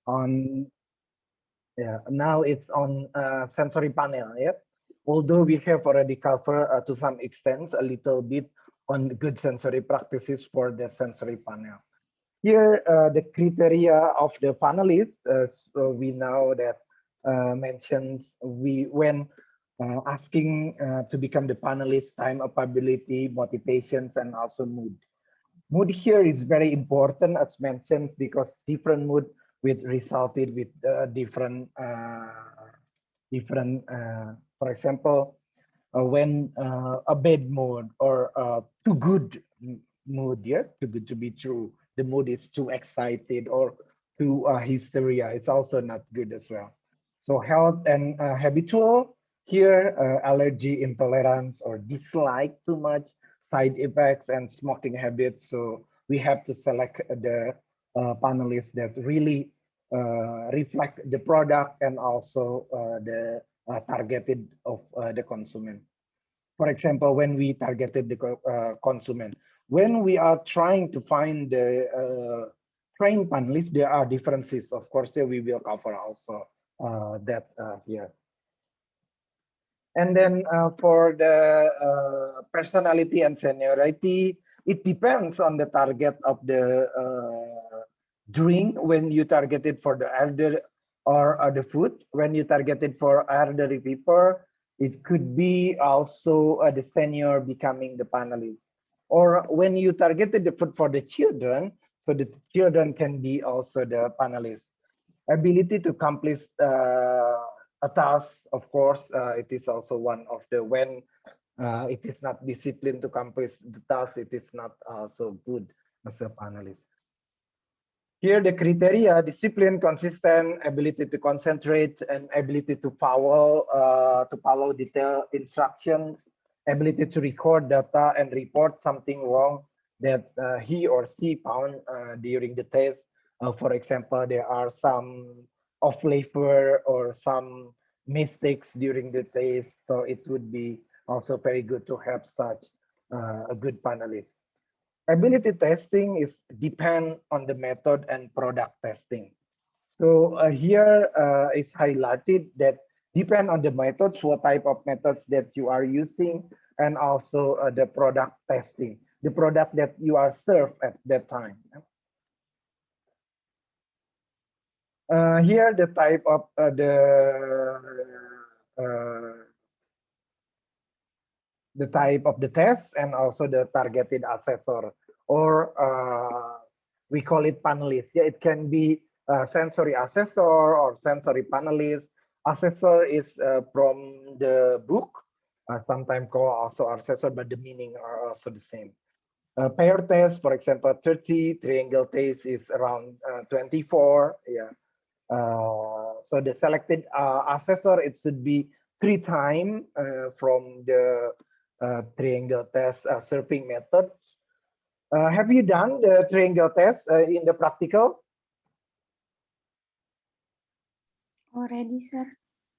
on now it's on sensory panel. Yeah, although we have already covered to some extent a little bit on the good sensory practices for the sensory panel. Here, the criteria of the panelists, so we know that mentions when asking to become the panelist, time, ability, motivations, and also mood. Mood here is very important as mentioned because different mood with resulted with for example, when a bad mood or too good mood, yeah, too good to be true. The mood is too excited or too hysteria. It's also not good as well. So health and habitual here, allergy, intolerance, or dislike too much, side effects, and smoking habits. So we have to select the panelists that really reflect the product and also the targeted of the consumer. For example, when we targeted the consumer, when we are trying to find the train panelists, there are differences. Of course, we will cover also that here. And then for the personality and seniority, it depends on the target of the drink. When you targeted for the elder or the food, when you targeted for elderly people, it could be also the senior becoming the panelist. Or when you targeted the food for the children, so the children can be also the panelist. Ability to accomplish a task, of course, it is also one of the when it is not disciplined to accomplish the task, it is not so good as a panelist. Here the criteria: discipline, consistent, ability to concentrate, and ability to follow detailed instructions, ability to record data and report something wrong that he or she found during the test. For example, there are some off flavor or some mistakes during the test, so it would be also very good to have such a good panelist. Ability testing is depend on the method and product testing. So here is highlighted that depend on the methods, what type of methods that you are using, and also the product testing, the product that you are served at that time. Here the type of the type of the test and also the targeted assessor, or we call it panelist. Yeah, it can be sensory assessor or sensory panelist. Assessor is from the book, sometimes called also assessor, but the meaning are also the same. Pair test, for example, 30, triangle test is around 24. Yeah. So the selected assessor, it should be 3 times from the triangle test surfing method. Have you done the triangle test in the practical? Already, sir.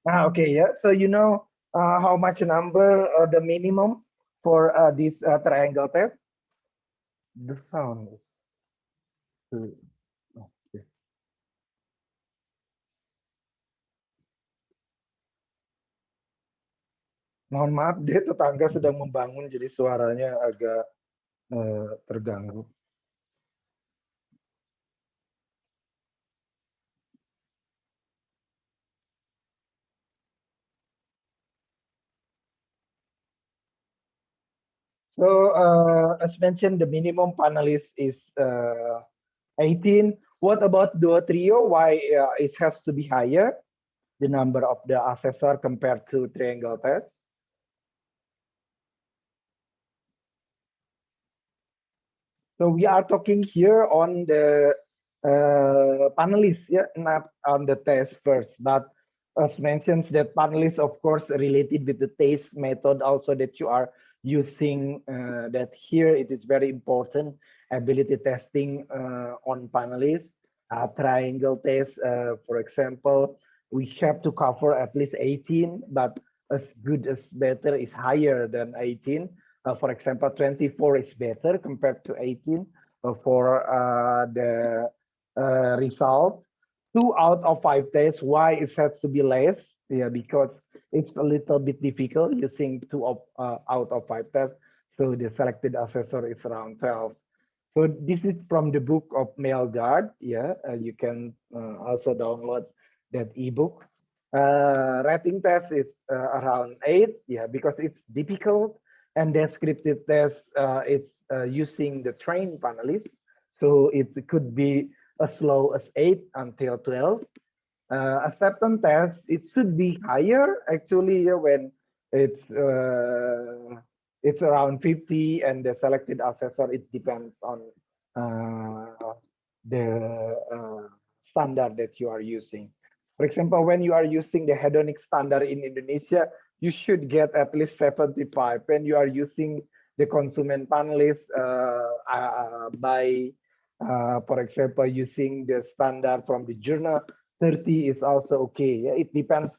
Okay, yeah. So you know how much number or the minimum for this triangle test? The sound is okay. Mohon maaf, deh tetangga sedang membangun jadi suaranya agak terganggu. So as mentioned, the minimum panelist is 18. What about duo trio? Why it has to be higher, the number of the assessor compared to triangle test? So we are talking here on the panelists, yeah, not on the test first, but as mentioned, that panelists, of course, related with the test method also that you are using, that here it is very important, ability testing on panelists, triangle test, for example, we have to cover at least 18, but as good as better is higher than 18. For example, 24 is better compared to 18 for the result. 2 out of 5 tests. Why it has to be less? Yeah, because it's a little bit difficult using 2 out of 5 tests. So the selected assessor is around 12. So this is from the book of Mailguard. Yeah, you can also download that ebook. Rating test is around 8. Yeah, because it's difficult. And descriptive test, it's using the trained panelists. So it could be as low as 8 until 12. Acceptance test, it should be higher actually, yeah, when it's around 50, and the selected assessor, it depends on the standard that you are using. For example, when you are using the hedonic standard in Indonesia, you should get at least 75. When you are using the consumer panelist for example, using the standard from the journal, 30 is also okay. Yeah, it depends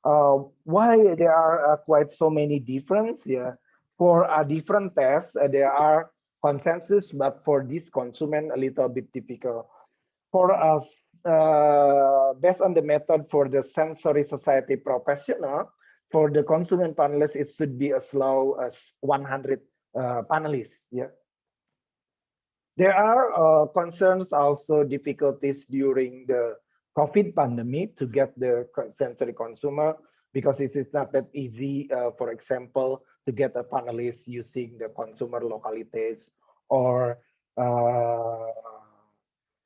why there are quite so many difference. Yeah, for a different tests, there are consensus, but for this consumer, a little bit difficult. For us, based on the method for the sensory society professional, for the consumer panelists, it should be as low as 100 panelists. Yeah. There are concerns, also difficulties during the COVID pandemic to get the sensory consumer, because it is not that easy, for example, to get a panelist using the consumer localities or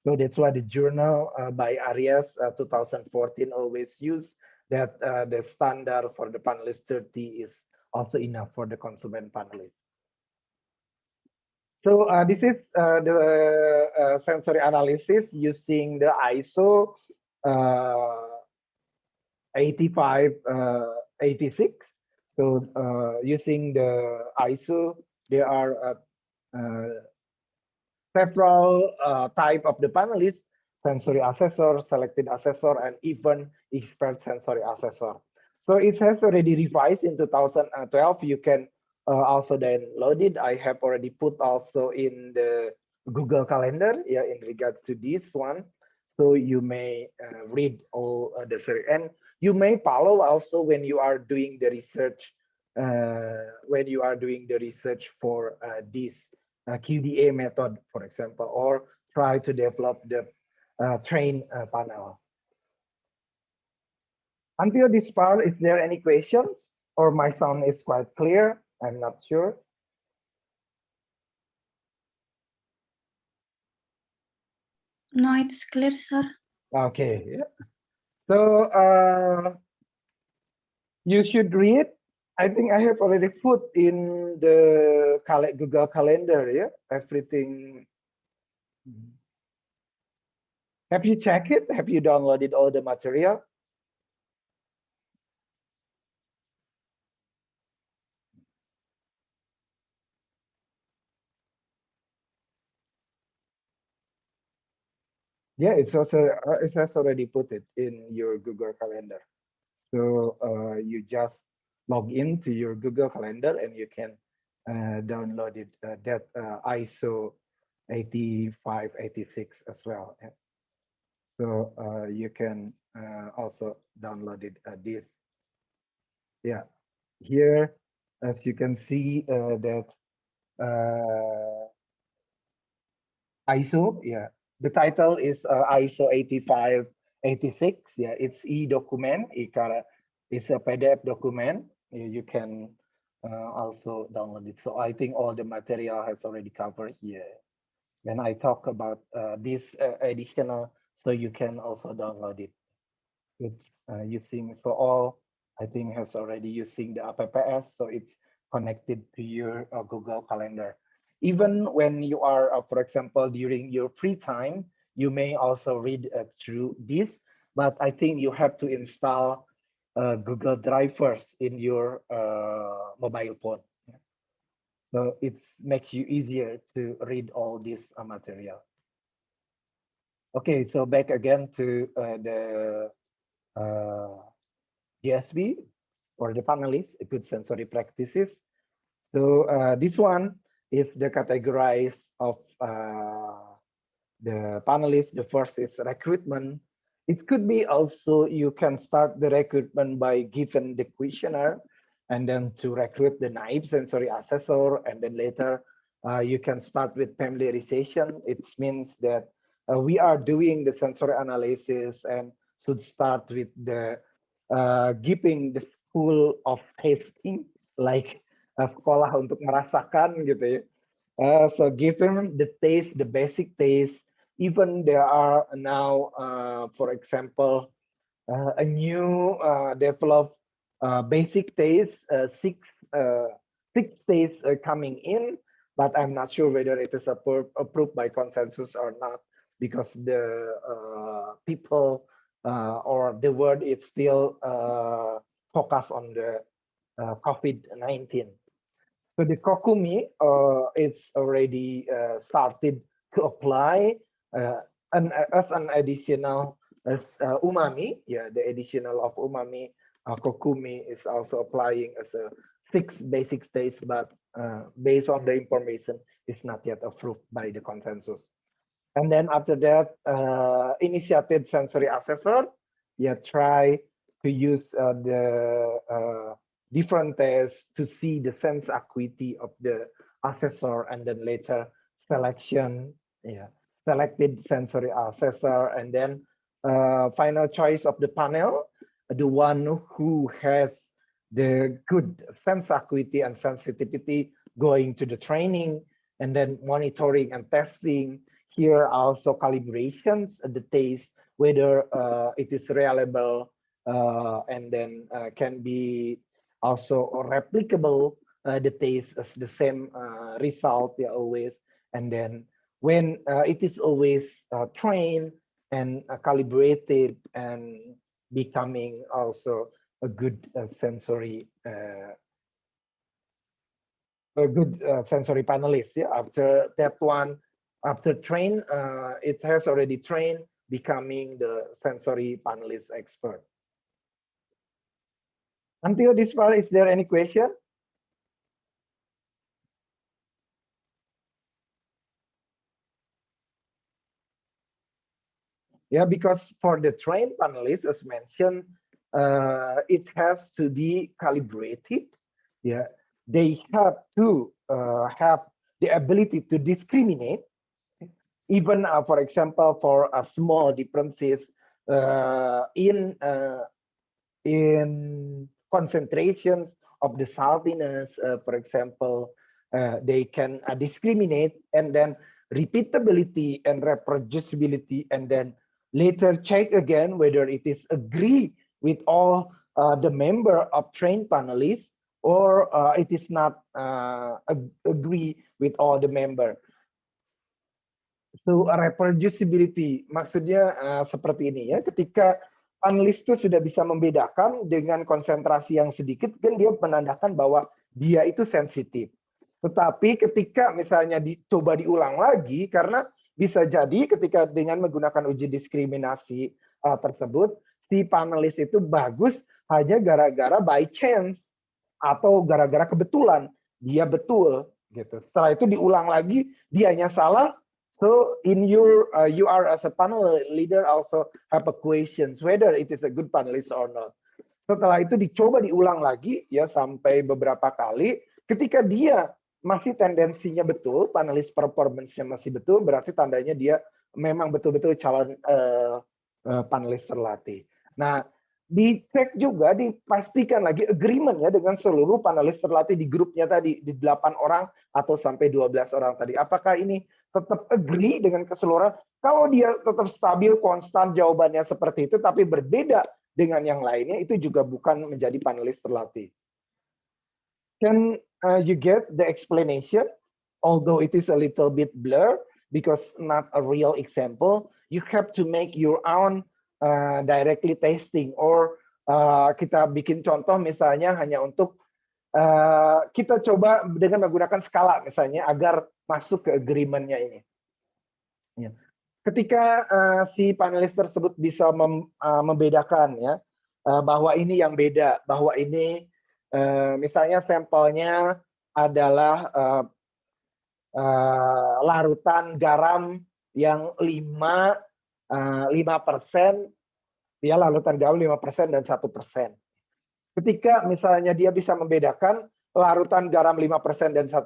so that's why the journal by Arias 2014 always use that the standard for the panelist 30 is also enough for the consumer panelist. So this is the sensory analysis using the ISO 8586. So using the ISO, there are several type of the panelists: sensory assessor, selected assessor, and even expert sensory assessor. So it has already revised in 2012. You can also download it. I have already put also in the Google Calendar, yeah, in regard to this one. So you may read all the series, and you may follow also when you are doing the research. When you are doing the research for this QDA method, for example, or try to develop the train panel. Until this part, is there any questions, or my sound is quite clear? I'm not sure. No, it's clear, sir. Okay. Yeah. So you should read. I think I have already put in the Google Calendar. Yeah, everything. Have you checked it? Have you downloaded all the material? Yeah, it's also it has already put it in your Google Calendar. So you just log into your Google Calendar and you can download it, that ISO 8586 as well. Yeah. So you can also download it this. Yeah, here, as you can see that ISO, yeah, the title is ISO 8586. Yeah, it's e-document. It's a PDF document. You can also download it. So I think all the material has already covered here. When I talk about this additional, so you can also download it. It's using, so all I think has already using the APPS, so it's connected to your Google Calendar. Even when you are, for example, during your free time, you may also read through this, but I think you have to install Google Drive first in your mobile phone. So it makes you easier to read all this material. Okay, so back again to the GSB for the panelists, good sensory practices. So this one is the categories of the panelists. The first is recruitment, It could be also you can start the recruitment by given the questionnaire and then to recruit the naive sensory assessor, and then later you can start with familiarization. It means that we are doing the sensory analysis and should start with the giving the school of tasting, like sekolah untuk merasakan gitu ya. So give them the taste, the basic taste. Even there are now, for example, a new developed basic taste, six tastes coming in, but I'm not sure whether it is approved by consensus or not, because the people or the world is still focused on the COVID-19. So the Kokumi, it's already started to apply as an additional as umami. Yeah, the additional of umami. Kokumi is also applying as a 6 basic states, but based on the information, it's not yet approved by the consensus. And then after that, initiated sensory assessor, yeah, try to use the different tests to see the sense acuity of the assessor, and then later selection, yeah, selected sensory assessor, and then final choice of the panel, the one who has the good sense acuity and sensitivity going to the training, and then monitoring and testing. Here also calibrations, the taste, whether it is reliable, and then can be also replicable, the taste as the same result, yeah, always. And then when it is always trained and calibrated and becoming also a good sensory panelist. Yeah, after that one, after train, it has already trained, becoming the sensory panelist expert. Until this part, is there any question? Yeah, because for the trained panelists, as mentioned, it has to be calibrated. Yeah, they have to have the ability to discriminate, even for example, for a small differences in concentrations of the saltiness, for example, they can discriminate, and then repeatability and reproducibility, and then later check again whether it is agree with all the member of trained panelists, or it is not agree with all the member. So reproducibility maksudnya seperti ini ya, ketika panelis itu sudah bisa membedakan dengan konsentrasi yang sedikit, kan dia menandakan bahwa dia itu sensitif. Tetapi ketika misalnya dicoba diulang lagi, karena bisa jadi ketika dengan menggunakan uji diskriminasi tersebut, si panelis itu bagus hanya gara-gara by chance atau gara-gara kebetulan dia betul gitu. Setelah itu diulang lagi, dianya salah. So in your you are as a panel leader also have a questions whether it is a good panelist or not. Setelah itu dicoba diulang lagi ya sampai beberapa kali. Ketika dia masih tendensinya betul, panelis performance-nya masih betul, berarti tandanya dia memang betul-betul calon panelis terlatih. Nah, dicek juga, dipastikan lagi agreement ya dengan seluruh panelis terlatih di grupnya tadi, di 8 orang atau sampai 12 orang tadi. Apakah ini tetap agree dengan keseluruhan? Kalau dia tetap stabil, konstan jawabannya seperti itu, tapi berbeda dengan yang lainnya, itu juga bukan menjadi panelis terlatih. Can you get the explanation? Although it is a little bit blur, because not a real example, you have to make your own directly testing, or kita bikin contoh misalnya hanya untuk kita coba dengan menggunakan skala misalnya agar masuk ke agreement-nya ini. Ya. Ketika si panelis tersebut bisa membedakan ya bahwa ini yang beda, bahwa ini misalnya sampelnya adalah larutan garam yang 5%, ya larutan garam 5% dan 1%. Ketika misalnya dia bisa membedakan larutan garam 5% dan 1%,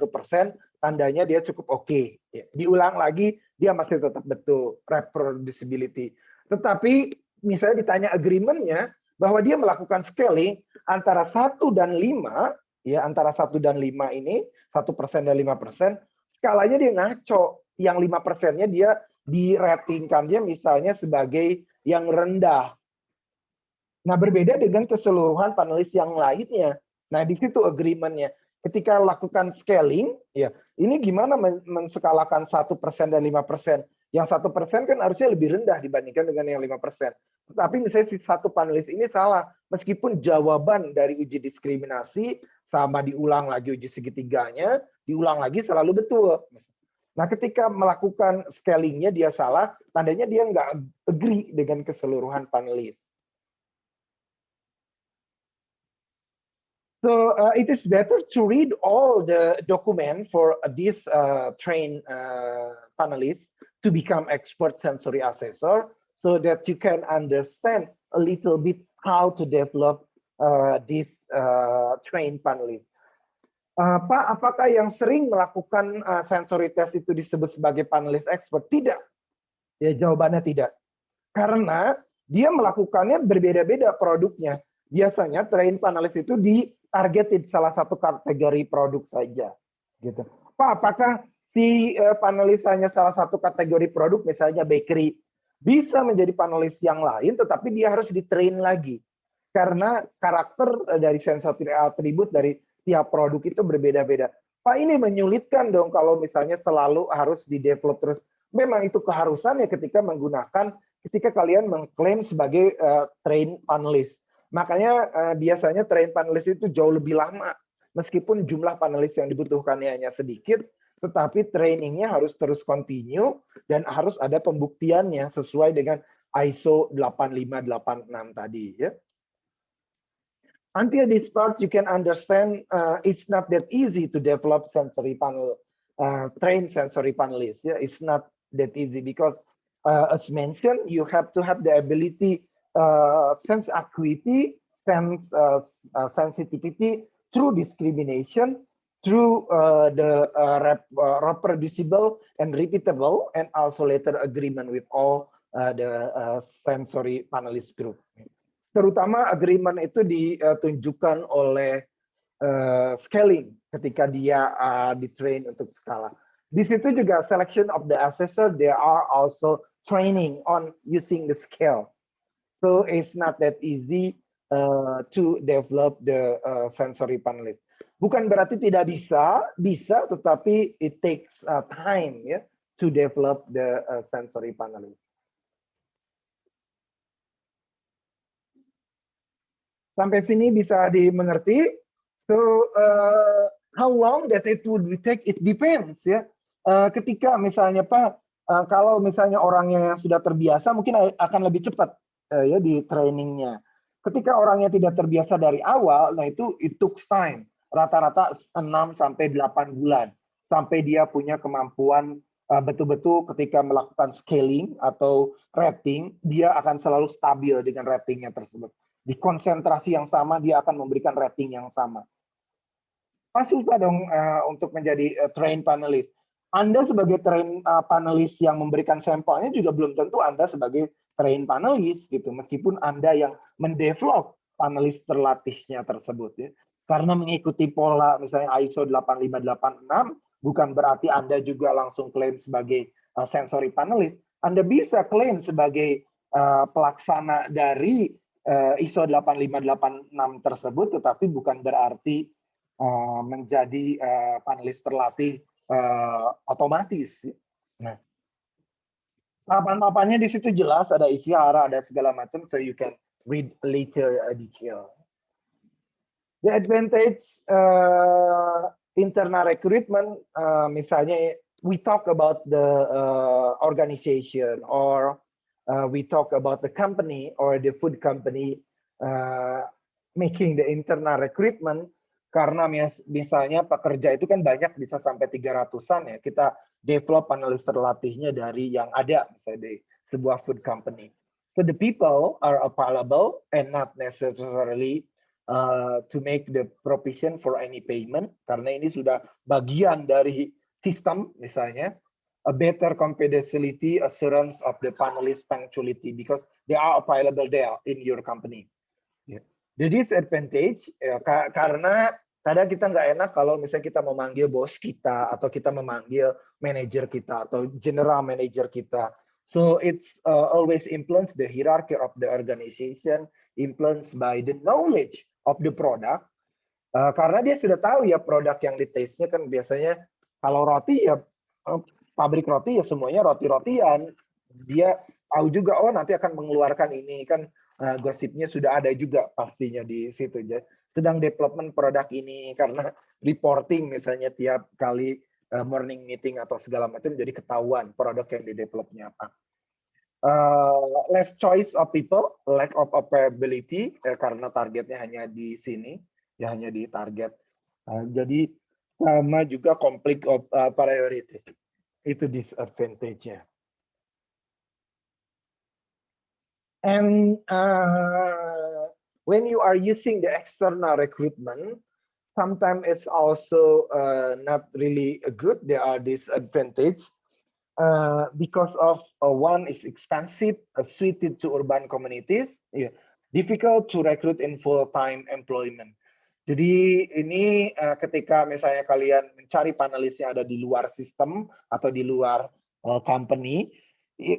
tandanya dia cukup oke. Ya, diulang lagi, dia masih tetap betul, reproducibility. Tetapi misalnya ditanya agreement-nya, bahwa dia melakukan scaling antara 1 dan 5, ya antara 1 dan 5 ini, 1% dan 5%, skalanya dia ngaco. Yang 5%-nya dia diratingkannya misalnya sebagai yang rendah. Nah, berbeda dengan keseluruhan panelis yang lainnya. Nah, di situ agreement-nya. Ketika lakukan scaling, ya ini gimana menskalakan 1% dan 5%. Yang 1% kan harusnya lebih rendah dibandingkan dengan yang 5%. Tapi misalnya si satu panelis ini salah. Meskipun jawaban dari uji diskriminasi sama diulang lagi uji segitiganya, diulang lagi selalu betul. Nah, ketika melakukan scalingnya dia salah, tandanya dia nggak agree dengan keseluruhan panelis. So it is better to read all the document for this trained panelists to become expert sensory assessor, so that you can understand a little bit how to develop this trained panelist. Pak, apakah yang sering melakukan sensory test itu disebut sebagai panelis expert? Tidak. Ya, jawabannya tidak. Karena dia melakukannya berbeda-beda produknya. Biasanya train panelis itu ditargetin salah satu kategori produk saja. Gitu. Pak, apakah si panelis hanya salah satu kategori produk, misalnya bakery, bisa menjadi panelis yang lain, tetapi dia harus ditrain lagi. Karena karakter dari sensory atribut dari tiap produk itu berbeda-beda. Pak, ini menyulitkan dong kalau misalnya selalu harus di-develop terus. Memang itu keharusannya ketika menggunakan ketika kalian mengklaim sebagai train panelis. Makanya biasanya train panelis itu jauh lebih lama. Meskipun jumlah panelis yang dibutuhkannya hanya sedikit, tetapi trainingnya harus terus continue dan harus ada pembuktiannya sesuai dengan ISO 8586 tadi. Ya. Until this part, you can understand it's not that easy to develop sensory panel, train sensory panelists. Yeah, it's not that easy because as mentioned, you have to have the ability, sense acuity, sense sensitivity through discrimination, through the reproducible and repeatable, and also later agreement with all the sensory panelist group. Terutama agreement itu ditunjukkan oleh scaling ketika dia di-train untuk skala. Di situ juga selection of the assessor, there are also training on using the scale. So it's not that easy to develop the sensory panelist. Bukan berarti tidak bisa, bisa, tetapi it takes time ya to develop the sensory panelist. Sampai sini bisa dimengerti. So how long that it would take? It depends ya. Ketika misalnya Pak, kalau misalnya orangnya yang sudah terbiasa, mungkin akan lebih cepat ya di trainingnya. Ketika orangnya tidak terbiasa dari awal, nah itu it took time. Rata-rata 6 sampai 8 bulan sampai dia punya kemampuan betul-betul ketika melakukan scaling atau rating, dia akan selalu stabil dengan ratingnya tersebut. Di konsentrasi yang sama, dia akan memberikan rating yang sama. Pas susah dong untuk menjadi train panelist. Anda sebagai train panelis yang memberikan sampelnya juga belum tentu Anda sebagai train panelis gitu, meskipun Anda yang mendevelop panelis terlatihnya tersebut ya. Karena mengikuti pola misalnya ISO 8586 bukan berarti Anda juga langsung klaim sebagai sensory panelis. Anda bisa klaim sebagai pelaksana dari ISO 8586 tersebut, tetapi bukan berarti menjadi panelis terlatih otomatis. Nah, tahapan-tahapannya di situ jelas, ada isyara, ada segala macam, so you can read later detail. The advantage internal recruitment, misalnya we talk about the organization or we talk about the company or the food company making the internal recruitment. Karena misalnya pekerja itu kan banyak, bisa sampai 300-an ya. Kita develop panelis terlatihnya dari yang ada, misalnya di sebuah food company. So the people are available and not necessarily to make the provision for any payment, karena ini sudah bagian dari sistem misalnya. A better confidentiality assurance of the panelist punctuality because they are available there in your company. Yeah. The disadvantage karena kadang kita nggak enak kalau misalnya kita memanggil bos kita atau kita memanggil manajer kita atau general manager kita. So it's always influence the hierarchy of the organization, influenced by the knowledge of the product. Karena dia sudah tahu ya produk yang di-taste-nya kan biasanya kalau roti ya pabrik roti ya semuanya roti-rotian. Dia tahu juga oh nanti akan mengeluarkan ini kan gosipnya sudah ada juga pastinya di situ ya. Sedang development produk ini karena reporting misalnya tiap kali morning meeting atau segala macam jadi ketahuan produk yang di-developnya apa. Less choice of people, lack of availability karena targetnya hanya di sini, ya hanya di target. Jadi sama juga conflict of priorities. Itu disadvantage-nya. And when you are using the external recruitment, sometimes it's also not really good. There are disadvantages because of one is expensive, suited to urban communities, difficult to recruit in full-time employment. Jadi ini ketika misalnya kalian mencari panelisnya ada di luar sistem atau di luar company,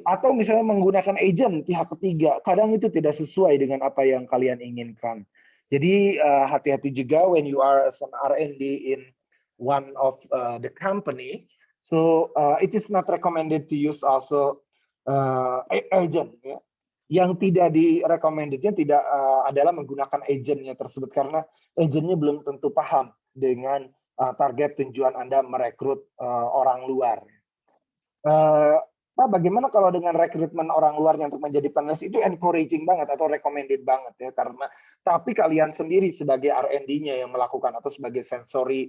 atau misalnya menggunakan agent pihak ketiga, kadang itu tidak sesuai dengan apa yang kalian inginkan. Jadi hati-hati juga when you are as an R&D in one of the company, so it is not recommended to use also agent. Ya. Yang tidak direkomendasinya tidak adalah menggunakan agentnya tersebut karena agentnya belum tentu paham dengan target tujuan Anda merekrut orang luar. Pak, bagaimana kalau dengan rekrutmen orang luarnya untuk menjadi panelis itu encouraging banget atau recommended banget ya karena tapi kalian sendiri sebagai R&D-nya yang melakukan atau sebagai sensory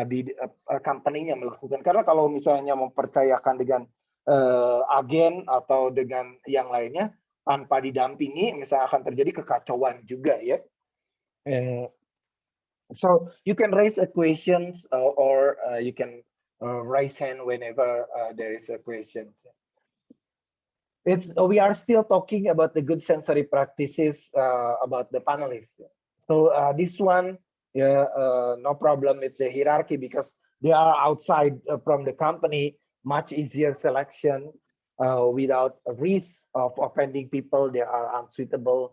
di company-nya melakukan karena kalau misalnya mempercayakan dengan agen atau dengan yang lainnya tanpa didampingi misalnya akan terjadi kekacauan juga ya. So you can raise questions or you can raise hand whenever there is a question. We are still talking about the good sensory practices about the panelists. So this one, no problem with the hierarchy because they are outside from the company, much easier selection without a risk of offending people, they are unsuitable.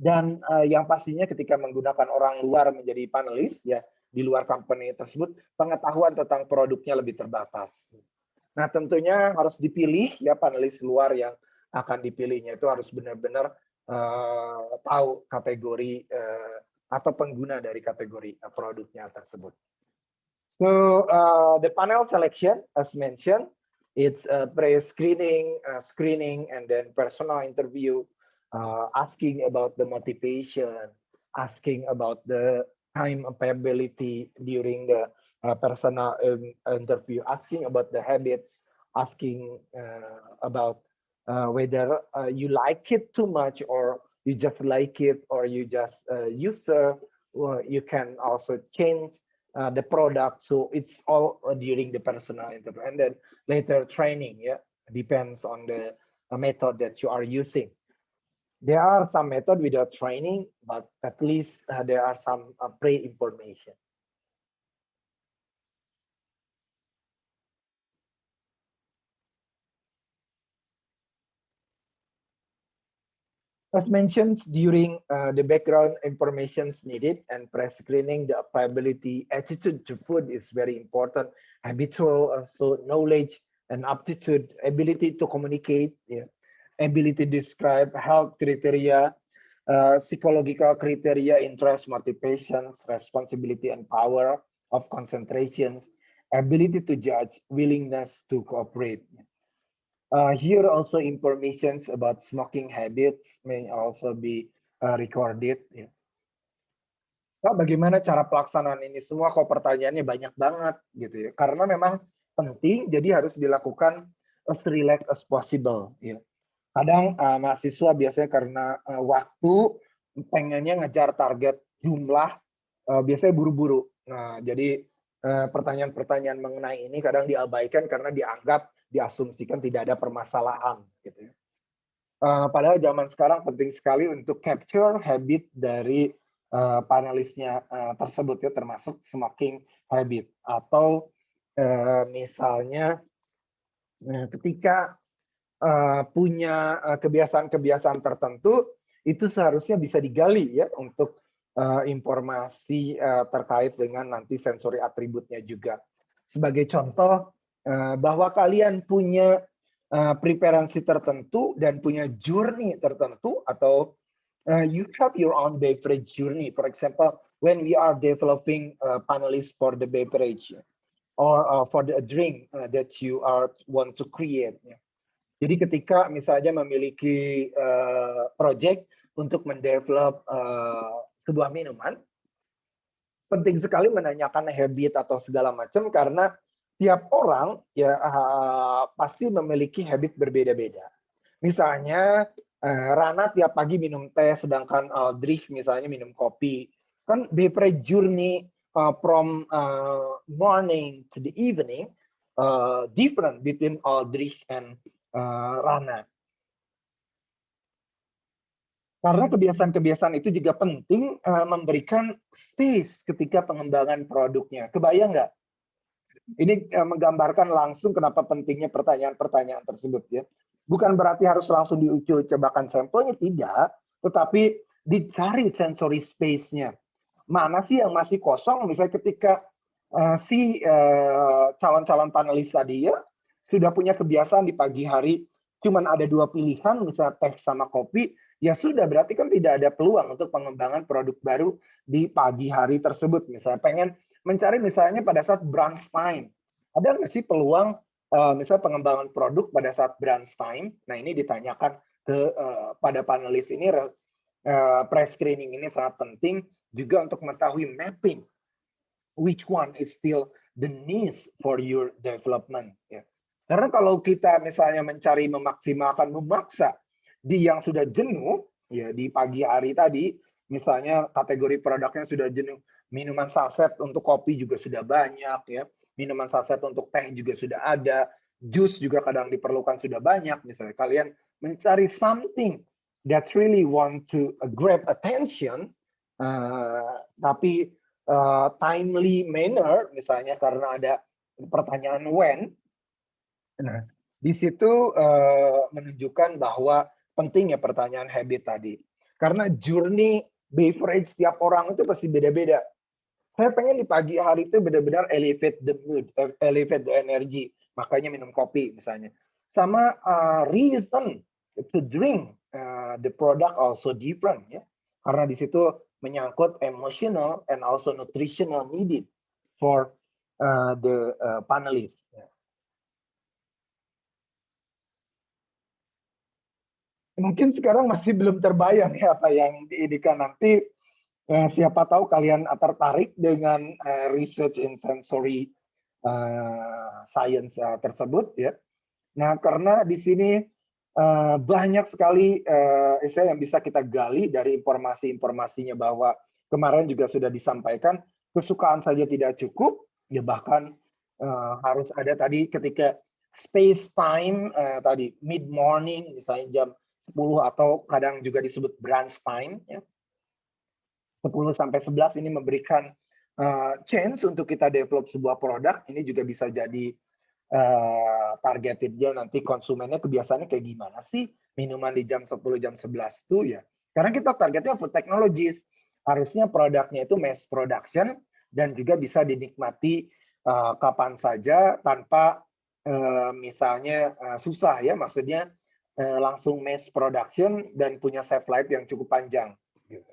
Dan yang pastinya ketika menggunakan orang luar menjadi panelis ya di luar company tersebut, pengetahuan tentang produknya lebih terbatas. Nah tentunya harus dipilih ya panelis luar yang akan dipilihnya itu harus benar-benar tahu kategori atau pengguna dari kategori produknya tersebut. So the panel selection, as mentioned, it's pre-screening, screening, and then personal interview, asking about the motivation, asking about the time availability during the personal interview, asking about the habits, asking about whether you like it too much or you just like it or you just user, or you can also change the product. So it's all during the personal interview and then later training, yeah, depends on the method that you are using. There are some method without training, but at least there are some pre-information. As mentioned, during the background information needed and pre-screening, the availability, attitude to food is very important. Habitual, so knowledge and aptitude, ability to communicate, yeah, ability to describe health criteria, psychological criteria, interest, motivations, responsibility and power of concentrations, ability to judge, willingness to cooperate. Here also information about smoking habits may also be recorded. Ya. Pak, bagaimana cara pelaksanaan ini semua? Kok pertanyaannya banyak banget gitu ya? Karena memang penting, jadi harus dilakukan as relaxed as possible. Ya. Kadang mahasiswa biasanya karena waktu pengennya ngejar target jumlah, biasanya buru-buru. Nah, jadi pertanyaan-pertanyaan mengenai ini kadang diabaikan karena dianggap diasumsikan tidak ada permasalahan. Gitu. Padahal zaman sekarang penting sekali untuk capture habit dari panelisnya tersebut ya, termasuk smoking habit atau misalnya ketika punya kebiasaan-kebiasaan tertentu itu seharusnya bisa digali ya untuk informasi terkait dengan nanti sensori atributnya juga. Sebagai contoh bahwa kalian punya preferensi tertentu dan punya journey tertentu atau you have your own beverage journey. For example, when we are developing panelists for the beverage or for the drink that you want to create. Jadi ketika misalnya memiliki project untuk mendevelop sebuah minuman, penting sekali menanyakan habit atau segala macam karena tiap orang ya pasti memiliki habit berbeda-beda. Misalnya Rana tiap pagi minum teh, sedangkan Aldrich misalnya minum kopi. Kan beverage journey from morning to the evening different between Aldrich and Rana. Karena kebiasaan-kebiasaan itu juga penting memberikan space ketika pengembangan produknya. Kebayang nggak? Ini menggambarkan langsung kenapa pentingnya pertanyaan-pertanyaan tersebut ya. Bukan berarti harus langsung diuji cobakan sampelnya, tidak. Tetapi dicari sensory space-nya. Mana sih yang masih kosong? Misalnya ketika si calon-calon panelis tadi ya, sudah punya kebiasaan di pagi hari, cuman ada 2 pilihan, misalnya teh sama kopi, ya sudah berarti kan tidak ada peluang untuk pengembangan produk baru di pagi hari tersebut. Misalnya pengen mencari misalnya pada saat brunch time. Ada nggak sih peluang misalnya pengembangan produk pada saat brunch time? Nah ini ditanyakan pada panelis ini, pre-screening ini sangat penting juga untuk mengetahui mapping which one is still the needs for your development. Ya. Karena kalau kita misalnya mencari memaksimalkan, memaksa di yang sudah jenuh, ya di pagi hari tadi, misalnya kategori produknya sudah jenuh, minuman saset untuk kopi juga sudah banyak, ya minuman saset untuk teh juga sudah ada, jus juga kadang diperlukan sudah banyak. Misalnya kalian mencari something that really want to grab attention, tapi timely manner, misalnya karena ada pertanyaan when. Nah, di situ menunjukkan bahwa pentingnya pertanyaan habit tadi. Karena journey beverage setiap orang itu pasti beda-beda. Saya pengen di pagi hari itu benar-benar elevate the mood, elevate the energy. Makanya minum kopi misalnya. Sama reason to drink the product also different ya. Karena di situ menyangkut emotional and also nutritional needed for the panelists. Mungkin sekarang masih belum terbayang ya apa yang diidikan nanti. Siapa tahu kalian tertarik dengan research in sensory science tersebut ya. Nah karena di sini banyak sekali yang bisa kita gali dari informasi-informasinya bahwa kemarin juga sudah disampaikan kesukaan saja tidak cukup ya, bahkan harus ada tadi ketika space time tadi mid morning misalnya jam 10 atau kadang juga disebut brunch time ya. 10 sampai 11 ini memberikan chance untuk kita develop sebuah produk. Ini juga bisa jadi targetednya nanti konsumennya kebiasaannya kayak gimana sih minuman di jam 10 jam 11 tuh ya. Karena kita targetnya food technologies. Harusnya produknya itu mass production dan juga bisa dinikmati kapan saja tanpa misalnya susah ya, maksudnya langsung mass production dan punya shelf life yang cukup panjang. Gitu.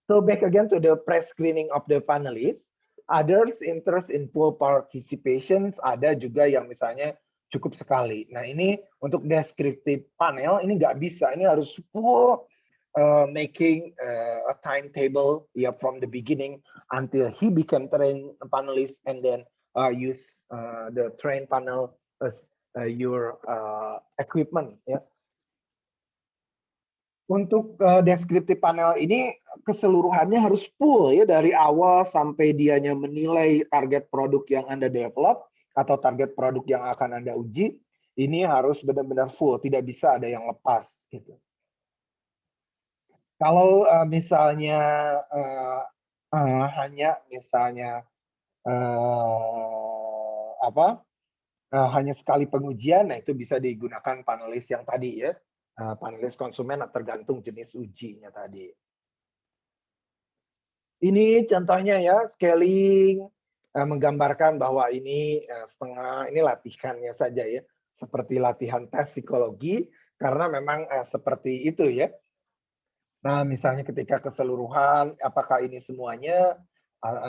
So back again to the pre-screening of the panelists. Others interest in full participations, ada juga yang misalnya cukup sekali. Nah ini untuk descriptive panel ini nggak bisa, ini harus full making a timetable ya from the beginning until he became trained panelist and then use the train panel your equipment ya. Untuk deskriptif panel ini keseluruhannya harus full ya, dari awal sampai dianya menilai target produk yang Anda develop atau target produk yang akan Anda uji. Ini harus benar-benar full, tidak bisa ada yang lepas gitu. Kalau misalnya hanya misalnya hanya sekali pengujian, nah itu bisa digunakan panelis yang tadi ya, panelis konsumen tergantung jenis ujinya tadi. Ini contohnya ya, scaling menggambarkan bahwa ini setengah, ini latihannya saja ya, seperti latihan tes psikologi, karena memang seperti itu ya. Nah, misalnya ketika keseluruhan, apakah ini semuanya,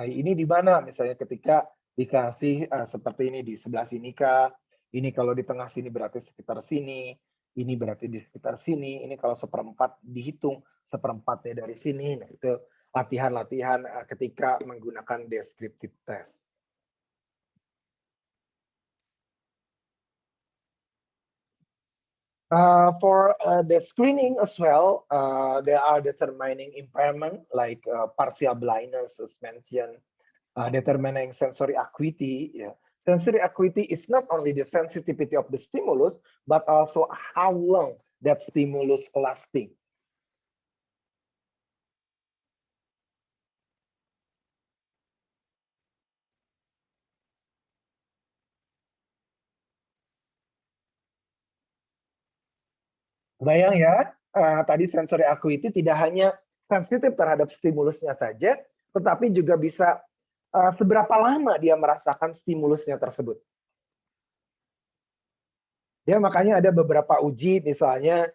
ini di mana? Misalnya ketika dikasih seperti ini di sebelah sini kah? Ini kalau di tengah sini berarti sekitar sini, ini berarti di sekitar sini, ini kalau seperempat dihitung, seperempatnya dari sini. Nah, itu latihan-latihan ketika menggunakan descriptive test. For the screening as well, they are determining impairment like partial blindness as mentioned, determining sensory acuity. Yeah. Sensory acuity is not only the sensitivity of the stimulus, but also how long that stimulus lasting. Bayang ya, tadi sensory acuity tidak hanya sensitif terhadap stimulusnya saja, tetapi juga bisa seberapa lama dia merasakan stimulusnya tersebut. Ya, makanya ada beberapa uji, misalnya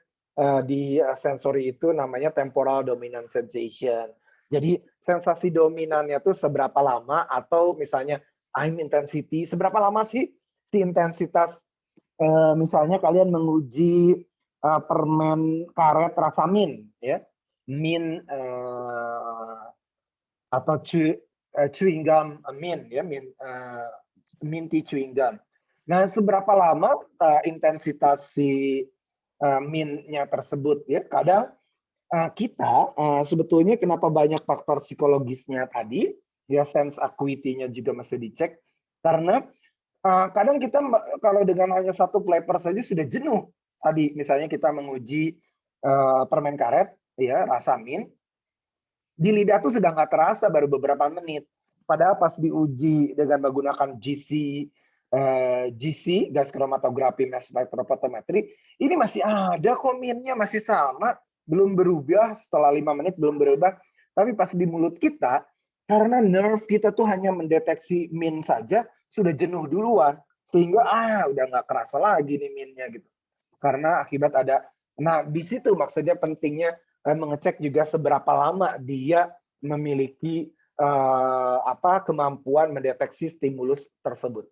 di sensory itu namanya temporal dominant sensation. Jadi sensasi dominannya itu seberapa lama, atau misalnya time intensity, seberapa lama sih si intensitas. Misalnya kalian menguji permen karet rasa mint, ya, mint atau chewing gum mint, ya, minty chewing gum. Nah, seberapa lama intensitas si mintnya tersebut, ya? Kadang kita sebetulnya kenapa banyak faktor psikologisnya tadi, ya, sense acuity-nya juga mesti dicek, karena kadang kita kalau dengan hanya satu flavor saja sudah jenuh. Tadi misalnya kita menguji permen karet, ya, rasa mint, di lidah tuh sudah nggak terasa baru beberapa menit. Padahal pas diuji dengan menggunakan GC, gas kromatografi mass spectrophotometry, ini masih ada kok mintnya, masih sama, belum berubah, setelah 5 menit belum berubah. Tapi pas di mulut kita, karena nerve kita tuh hanya mendeteksi mint saja, sudah jenuh duluan, sehingga udah nggak kerasa lagi nih mintnya gitu. Karena akibat ada, nah di situ maksudnya pentingnya mengecek juga seberapa lama dia memiliki kemampuan mendeteksi stimulus tersebut.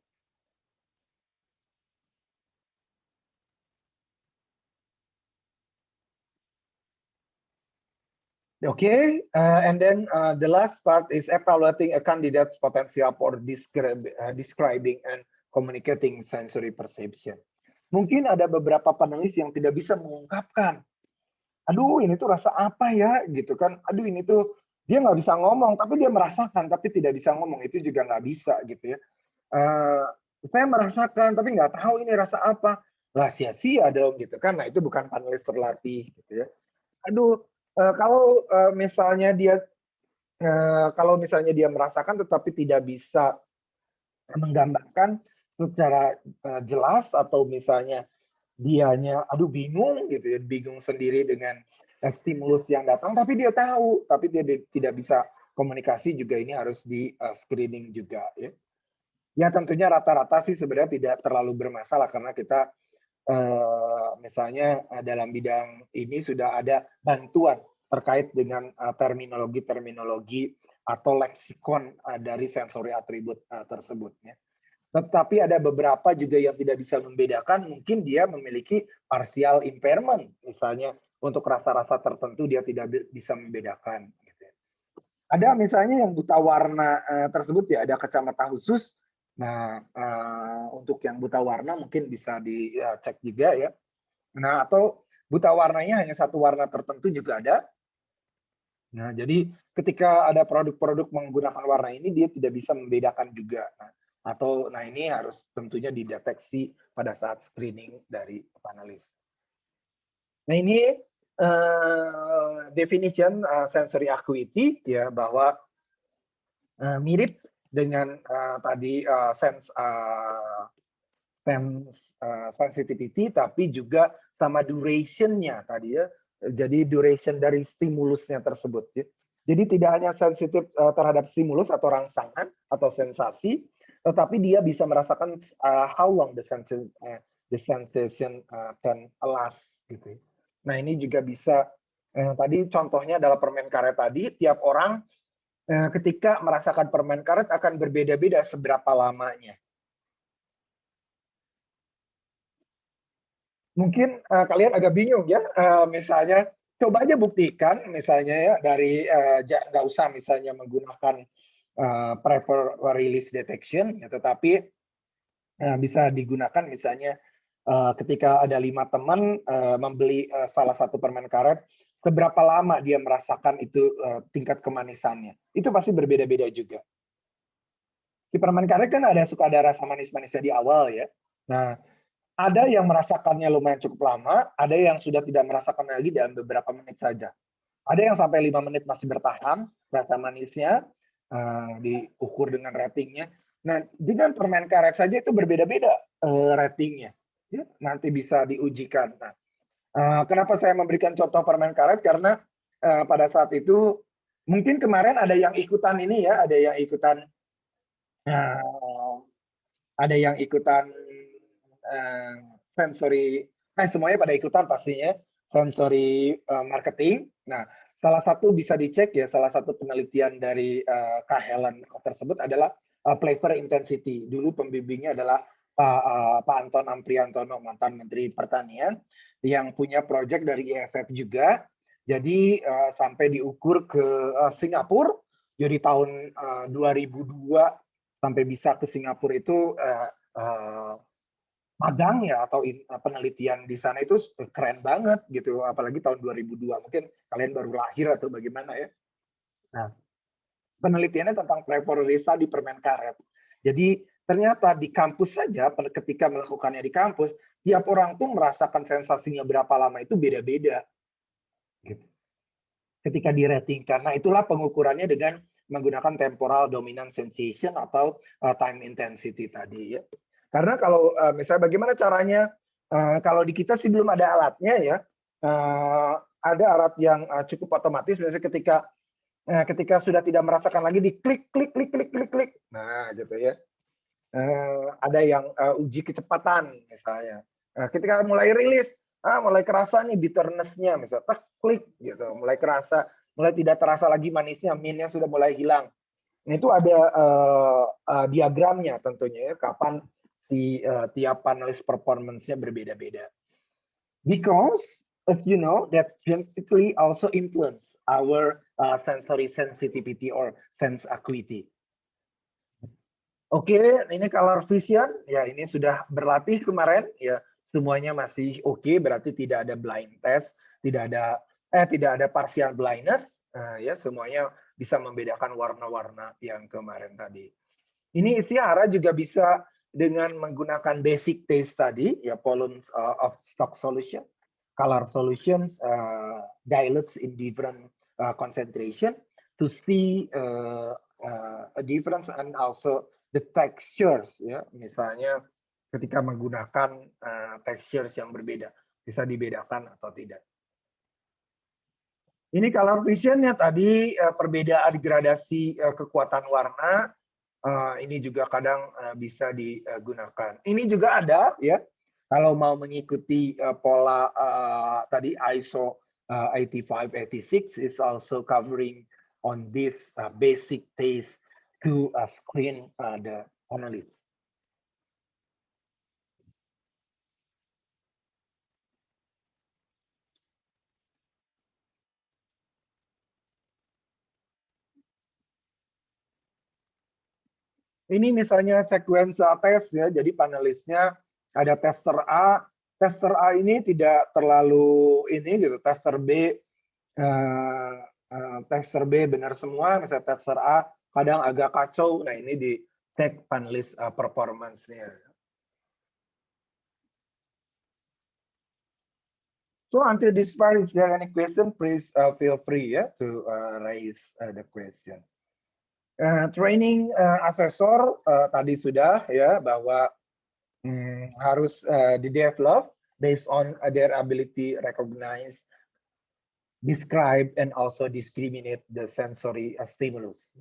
Okay, and then the last part is evaluating a candidate's potential for describing and communicating sensory perception. Mungkin ada beberapa panelis yang tidak bisa mengungkapkan, aduh ini tuh rasa apa ya, gitu kan, aduh ini tuh dia nggak bisa ngomong, tapi dia merasakan, tapi tidak bisa ngomong, itu juga nggak bisa gitu ya. Saya merasakan, tapi nggak tahu ini rasa apa, lah sia-sia dong gitu kan, nah itu bukan panelis terlatih gitu ya. Aduh, kalau misalnya dia merasakan tetapi tidak bisa menggambarkan secara jelas, atau misalnya dianya aduh bingung gitu ya, bingung sendiri dengan stimulus yang datang, tapi dia tahu, tapi dia tidak bisa komunikasi, juga ini harus di screening juga ya. Ya tentunya rata-rata sih sebenarnya tidak terlalu bermasalah, karena kita misalnya dalam bidang ini sudah ada bantuan terkait dengan terminologi atau leksikon dari sensory atribut tersebut. Ya. Tetapi ada beberapa juga yang tidak bisa membedakan, mungkin dia memiliki partial impairment, misalnya untuk rasa-rasa tertentu dia tidak bisa membedakan. Gitu. Ada misalnya yang buta warna tersebut ya, ada kacamata khusus. Nah, untuk yang buta warna mungkin bisa dicek juga ya. Nah, atau buta warnanya hanya satu warna tertentu juga ada. Nah, jadi ketika ada produk-produk menggunakan warna ini, dia tidak bisa membedakan juga. Nah, ini harus tentunya dideteksi pada saat screening dari panelis. Nah, ini definition sensory acuity ya, bahwa mirip dengan tadi sense sensitivity, tapi juga sama duration-nya tadi ya. Jadi duration dari stimulusnya tersebut. Ya. Jadi tidak hanya sensitif terhadap stimulus atau rangsangan atau sensasi, tetapi dia bisa merasakan how long the sensation can last. Gitu. Nah ini juga bisa. Tadi contohnya adalah permen karet tadi. Tiap orang ketika merasakan permen karet akan berbeda-beda seberapa lamanya. Mungkin kalian agak bingung ya, misalnya coba aja buktikan misalnya ya dari nggak usah misalnya menggunakan prefer release detection, ya, tetapi bisa digunakan misalnya ketika ada 5 teman membeli salah satu permen karet, seberapa lama dia merasakan itu tingkat kemanisannya, itu pasti berbeda-beda juga. Di permen karet kan suka ada rasa manis-manisnya di awal ya. Nah, ada yang merasakannya lumayan cukup lama, ada yang sudah tidak merasakan lagi dalam beberapa menit saja. Ada yang sampai 5 menit masih bertahan, rasa manisnya, diukur dengan ratingnya. Nah, dengan permen karet saja itu berbeda-beda ratingnya. Ya, nanti bisa diujikan. Nah, kenapa saya memberikan contoh permen karet? Karena pada saat itu, mungkin kemarin ada yang ikutan ini ya, ada yang ikutan sensory, semuanya pada ikutan pastinya sensory marketing. Nah, salah satu bisa dicek ya, salah satu penelitian dari Kak Helen tersebut adalah flavor intensity. Dulu pembimbingnya adalah Pak Anton Ampriantono, mantan Menteri Pertanian, yang punya proyek dari IFF juga. Jadi sampai diukur ke Singapura, jadi tahun 2002 sampai bisa ke Singapura itu magang ya atau penelitian di sana itu keren banget gitu, apalagi tahun 2002, mungkin kalian baru lahir atau bagaimana ya. Nah, penelitiannya tentang flavorisa di permen karet. Jadi ternyata di kampus saja ketika melakukannya di kampus, tiap orang tuh merasakan sensasinya berapa lama itu beda-beda. Gitu. Ketika di rating, karena itulah pengukurannya dengan menggunakan temporal dominant sensation atau time intensity tadi ya. Karena kalau misalnya bagaimana caranya, kalau di kita sih belum ada alatnya ya, ada alat yang cukup otomatis, misalnya ketika sudah tidak merasakan lagi di klik klik klik klik klik klik, nah gitu ya. Ada yang uji kecepatan misalnya. Ketika mulai rilis, mulai kerasa nih bitterness-nya, misalnya klik gitu, mulai kerasa, mulai tidak terasa lagi manisnya, minnya sudah mulai hilang. Nah, itu ada diagramnya tentunya ya, kapan si tiap panelis performance-nya berbeda-beda. Because as you know that genetically also influence our sensory sensitivity or sense acuity. Oke, ini color vision ya, ini sudah berlatih kemarin ya, semuanya masih oke, berarti tidak ada blind test, tidak ada partial blindness, ya semuanya bisa membedakan warna-warna yang kemarin tadi. Ini Isiara juga bisa dengan menggunakan basic taste tadi ya, volume of stock solution, color solutions, dilutes in different concentration to see a difference and also the textures ya, misalnya ketika menggunakan textures yang berbeda bisa dibedakan atau tidak. Ini color visionnya tadi, perbedaan gradasi kekuatan warna, ini juga kadang bisa digunakan. Ini juga ada ya, kalau mau mengikuti pola tadi ISO 8586 is also covering on this basic taste to screen the analyst. Ini misalnya sequential test ya, jadi panelisnya ada tester A ini tidak terlalu ini gitu, tester B benar semua, misalnya tester A kadang agak kacau, nah ini di cek panelis performance-nya. So until this part, is there any question? Please feel free to raise the question. Training asesor tadi sudah ya bahwa harus di-develop based on their ability recognize, describe, and also discriminate the sensory stimulus.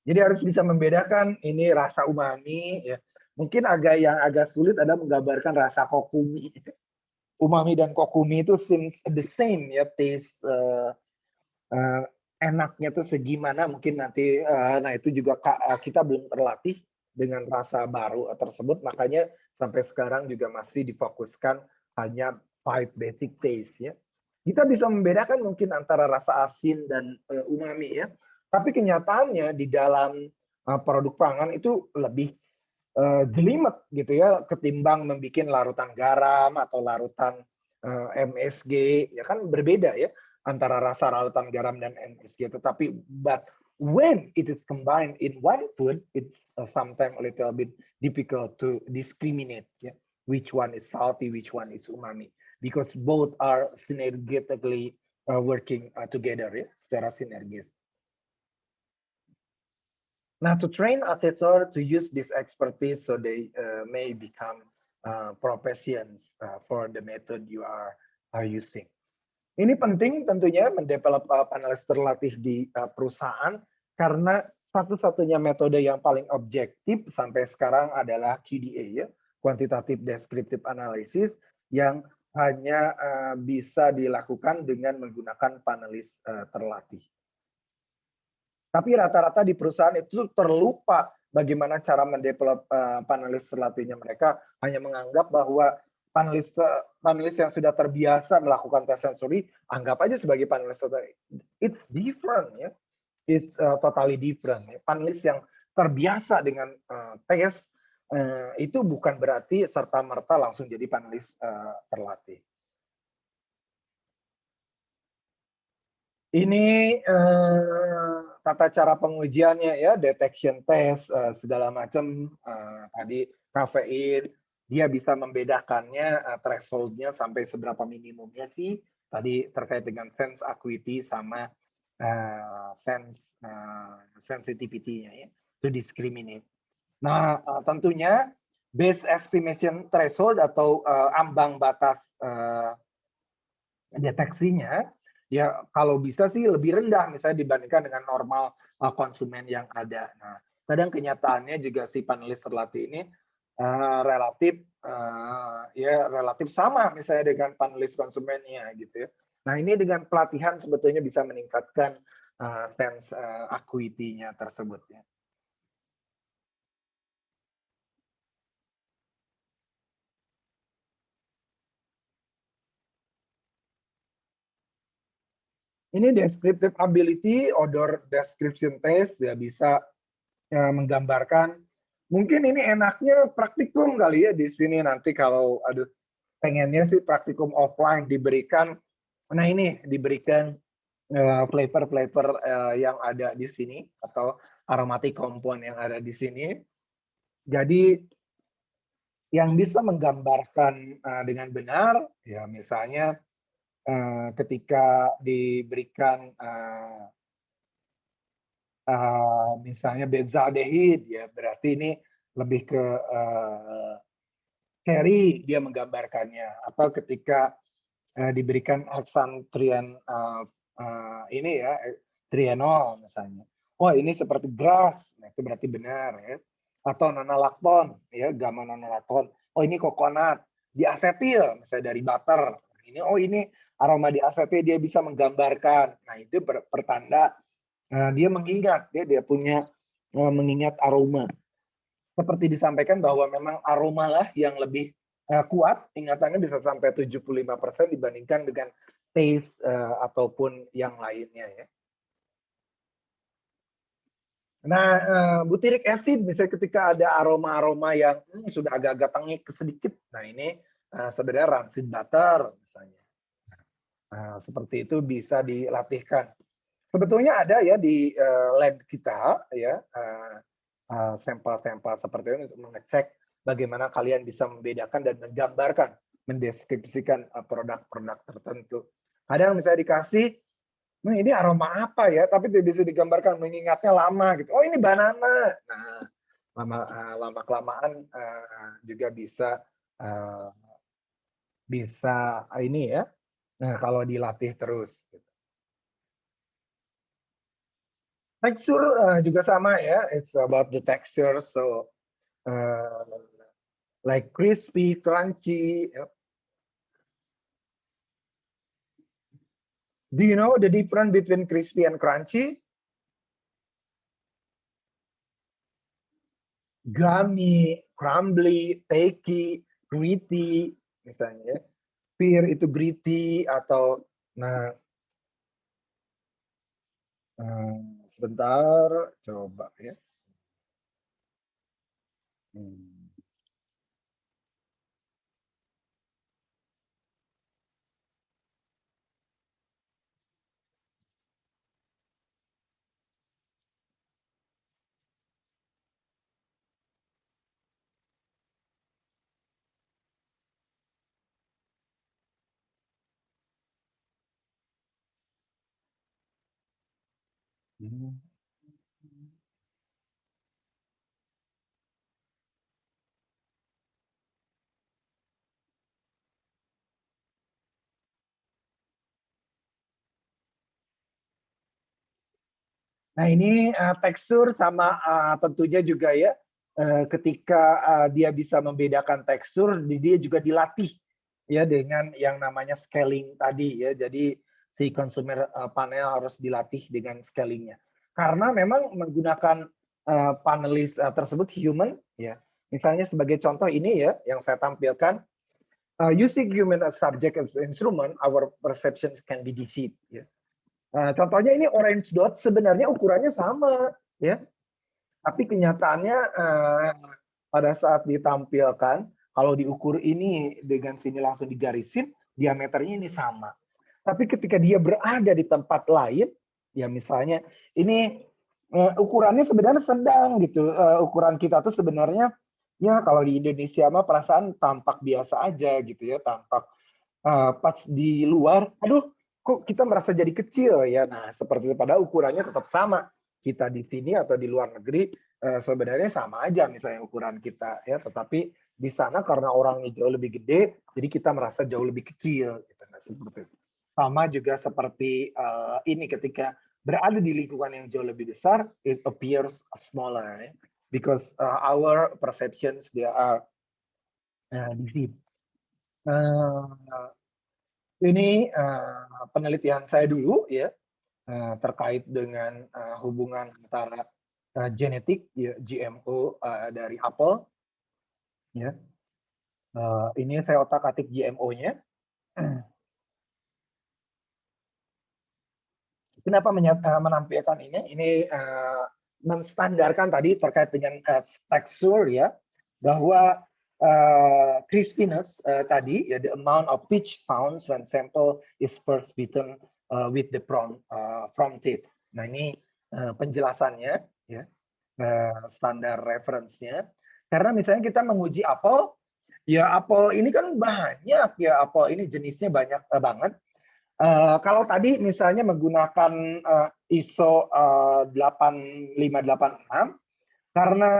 Jadi harus bisa membedakan ini rasa umami, ya. Mungkin yang agak sulit ada menggambarkan rasa kokumi. Umami dan kokumi itu seems the same ya, taste enaknya tuh segimana mungkin nanti. Nah itu juga kita belum terlatih dengan rasa baru tersebut, makanya sampai sekarang juga masih difokuskan hanya 5 basic taste ya. Kita bisa membedakan mungkin antara rasa asin dan umami ya, tapi kenyataannya di dalam produk pangan itu lebih jelimet gitu ya ketimbang membuat larutan garam atau larutan MSG, ya kan berbeda ya antara rasa larutan garam dan MSG, tetapi but when it is combined in one food, it's sometimes a little bit difficult to discriminate ya, which one is salty, which one is umami, because both are synergetically working together ya, secara sinergis. Now, to train assessor to use this expertise so they may become professions for the method you are using. Ini penting tentunya mendevelop panelis terlatih di perusahaan karena satu-satunya metode yang paling objektif sampai sekarang adalah QDA ya, quantitative descriptive analysis, yang hanya bisa dilakukan dengan menggunakan panelis terlatih. Tapi rata-rata di perusahaan itu terlupa bagaimana cara mendevelop panelis terlatihnya. Mereka hanya menganggap bahwa panelis yang sudah terbiasa melakukan tes sensori, anggap aja sebagai panelis terlatih. It's different ya. It's totally different. Panelis yang terbiasa dengan tes itu bukan berarti serta-merta langsung jadi panelis terlatih. Ini tata cara pengujiannya ya, detection test segala macam, tadi kafein, dia bisa membedakannya thresholdnya sampai seberapa minimumnya sih, tadi terkait dengan sense acuity sama sense sensitivity-nya ya, to discriminate. Nah, tentunya base estimation threshold atau ambang batas deteksinya ya kalau bisa sih lebih rendah misalnya dibandingkan dengan normal konsumen yang ada. Nah, kadang kenyataannya juga si panelis terlatih ini relatif sama misalnya dengan panelis konsumennya gitu ya. Nah, ini dengan pelatihan sebetulnya bisa meningkatkan sense acuity-nya tersebut ya. Ini descriptive ability, odor description test ya bisa menggambarkan. Mungkin ini enaknya praktikum kali ya di sini nanti kalau pengennya sih praktikum offline diberikan. Nah ini diberikan flavor-flavor yang ada di sini atau aromatic compound yang ada di sini. Jadi yang bisa menggambarkan dengan benar ya misalnya ketika diberikan misalnya benzaldehid ya berarti ini lebih ke carry dia menggambarkannya, atau ketika diberikan hexantrian ini ya trienol misalnya, oh ini seperti grass, nah itu berarti benar ya, atau nonolakton ya gamma nonolakton, oh ini coconut, diasetil misalnya dari butter, ini oh ini aroma diasetil, dia bisa menggambarkan, nah itu pertanda dia mengingat dia punya mengingat aroma. Seperti disampaikan bahwa memang aroma lah yang lebih kuat, ingatannya bisa sampai 75% dibandingkan dengan taste ataupun yang lainnya ya. Nah, butyric acid misalnya ketika ada aroma-aroma yang sudah agak-agak tengik sedikit, nah ini sebenarnya rancid butter misalnya. Nah, seperti itu bisa dilatihkan. Sebetulnya ada ya di lab kita ya sampel-sampel seperti ini untuk mengecek bagaimana kalian bisa membedakan dan menggambarkan, mendeskripsikan produk-produk tertentu. Kadang misalnya dikasih, nah ini aroma apa ya, tapi tidak bisa digambarkan, mengingatnya lama gitu. Oh ini banana. Nah, lama kelamaan juga bisa ini ya. Nah, kalau dilatih terus. Tekstur juga sama ya, it's about the texture, so like crispy, crunchy. Do you know the difference between crispy and crunchy? Gummy, crumbly, takey, gritty, misalnya. Pear itu gritty atau nah sebentar coba ya. Hmm. Hmm. Nah ini tekstur sama tentunya juga ya ketika dia bisa membedakan tekstur, dia juga dilatih ya dengan yang namanya scaling tadi ya. Jadi si konsumer panel harus dilatih dengan scalingnya. Karena memang menggunakan panelis tersebut human ya. Misalnya sebagai contoh ini ya yang saya tampilkan, using human as subject as instrument, our perceptions can be deceived ya. Nah, contohnya ini orange dot sebenarnya ukurannya sama, ya. Tapi kenyataannya pada saat ditampilkan, kalau diukur ini dengan sini langsung digarisin, diameternya ini sama. Tapi ketika dia berada di tempat lain, ya misalnya ini ukurannya sebenarnya sedang gitu. Ukuran kita tuh sebenarnya ya kalau di Indonesia mah perasaan tampak biasa aja gitu ya, tampak pas di luar, aduh kok kita merasa jadi kecil ya. Nah, seperti itu pada ukurannya tetap sama. Kita di sini atau di luar negeri sebenarnya sama aja misalnya ukuran kita ya, tetapi di sana karena orangnya jauh lebih gede, jadi kita merasa jauh lebih kecil gitu. Nah, seperti itu. Sama juga seperti ini ketika berada di lingkungan yang jauh lebih besar, it appears smaller ya. Because our perceptions they are deceived. Ini penelitian saya dulu ya terkait dengan hubungan antara genetik ya, GMO dari apel ya. Ini saya otak-atik GMO-nya. Kenapa menampilkan ini? Ini menstandarkan tadi terkait dengan tekstur ya, bahwa crispiness tadi ya, the amount of pitch sounds when sample is first bitten with the from teeth. Nah ini penjelasannya ya, standar reference-nya. Karena misalnya kita menguji apel, ya apel ini kan banyak ya, apel ini jenisnya banyak banget. Kalau tadi misalnya menggunakan ISO 8586, karena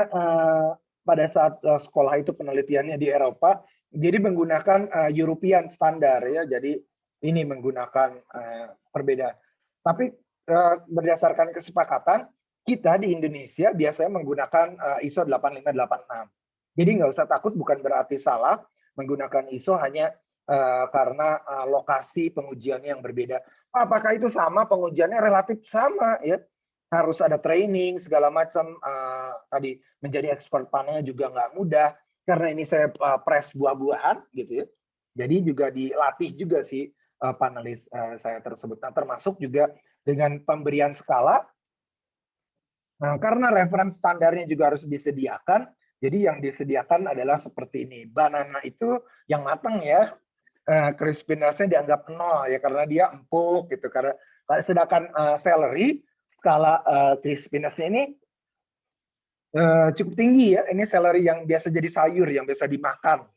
pada saat sekolah itu penelitiannya di Eropa, jadi menggunakan European standar ya, jadi ini menggunakan perbedaan. Tapi berdasarkan kesepakatan, kita di Indonesia biasanya menggunakan ISO 8586. Jadi nggak usah takut, bukan berarti salah menggunakan ISO hanya karena lokasi pengujiannya yang berbeda. Apakah itu sama? Pengujiannya relatif sama ya. Harus ada training segala macam. Tadi menjadi expert panel juga nggak mudah karena ini saya press buah-buahan gitu ya. Jadi juga dilatih juga sih panelis saya tersebut. Nah, termasuk juga dengan pemberian skala. Nah, karena reference standarnya juga harus disediakan, jadi yang disediakan adalah seperti ini. Banana itu yang matang ya, crispiness-nya dianggap 0 ya karena dia empuk gitu. Karena sedangkan celery skala crispiness-nya ini cukup tinggi ya. Ini celery yang biasa jadi sayur, yang biasa dimakan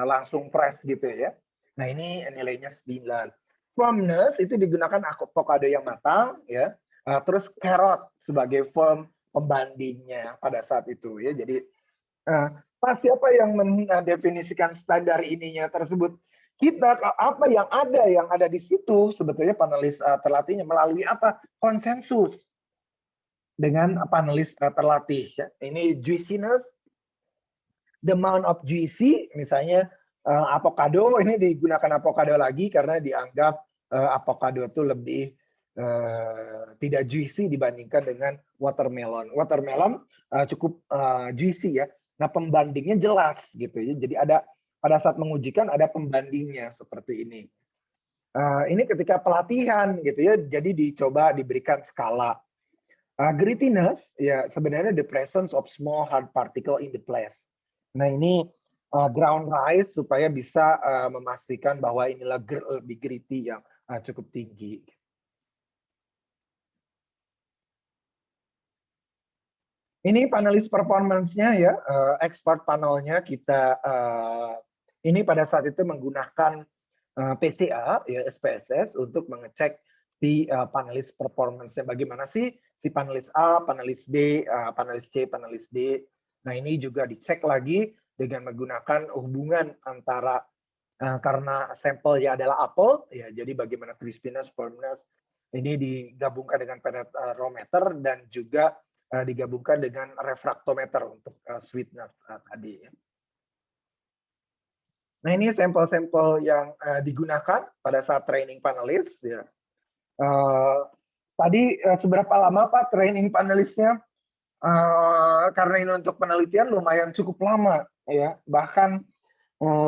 langsung fresh gitu ya. Nah ini nilainya 9. Firmness itu digunakan avocado yang matang ya. Terus carrot sebagai firm pembandingnya pada saat itu ya. Jadi siapa yang mendefinisikan standar ininya tersebut? Kita apa yang ada di situ sebetulnya panelis terlatihnya melalui apa? Konsensus dengan panelis terlatih ya. Ini juiciness, the amount of juicy misalnya avocado ini digunakan avocado lagi karena dianggap avocado itu lebih tidak juicy dibandingkan dengan watermelon. Watermelon cukup juicy ya. Nah, pembandingnya jelas gitu ya. Jadi ada pada saat mengujikan ada pembandingnya seperti ini. Ini ketika pelatihan gitu ya. Jadi dicoba diberikan skala. Grittiness ya sebenarnya the presence of small hard particle in the place. Nah, ini ground rice supaya bisa memastikan bahwa inilah lebih gritty yang cukup tinggi. Ini panelis performance-nya ya, expert panelnya kita ini pada saat itu menggunakan PCA ya SPSS untuk mengecek si panelis performance-nya bagaimana sih si panelis A, panelis B, panelis C, panelis D. Nah, ini juga dicek lagi dengan menggunakan hubungan antara karena sampelnya adalah apel ya, jadi bagaimana crispiness, firmness ini digabungkan dengan penetrometer dan juga digabungkan dengan refraktometer untuk sweetness tadi. Nah, ini sampel-sampel yang digunakan pada saat training panelis. Ya. Tadi seberapa lama Pak training panelisnya? Karena ini untuk penelitian lumayan cukup lama, ya. Bahkan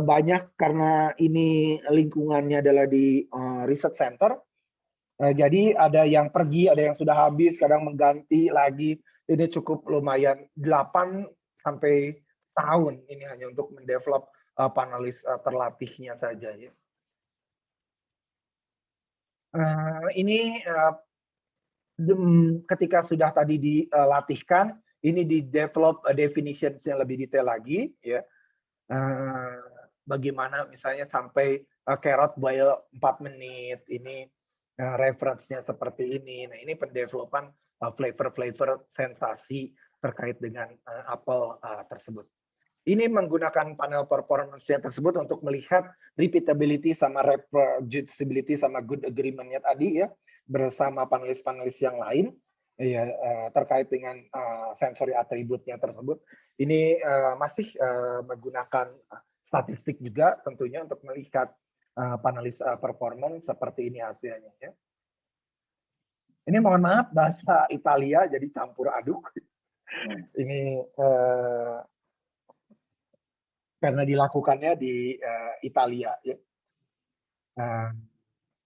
banyak karena ini lingkungannya adalah di research center. Jadi ada yang pergi, ada yang sudah habis, kadang mengganti lagi. Ini cukup lumayan 8 sampai tahun ini hanya untuk mendevelop panelis terlatihnya saja ya. Ini ketika sudah tadi dilatihkan, ini di develop definition yang lebih detail lagi ya. Bagaimana misalnya sampai carrot boil 4 menit, ini reference-nya seperti ini. Nah, ini pendevelopan flavor-flavor sensasi terkait dengan apel tersebut. Ini menggunakan panel performance-nya tersebut untuk melihat repeatability sama reproducibility sama good agreement-nya tadi ya bersama panelis-panelis yang lain ya terkait dengan sensory atributnya tersebut. Ini masih menggunakan statistik juga tentunya untuk melihat panelis performance seperti ini hasilnya ya. Ini mohon maaf bahasa Italia jadi campur aduk. Ini karena dilakukannya di Italia. Ya.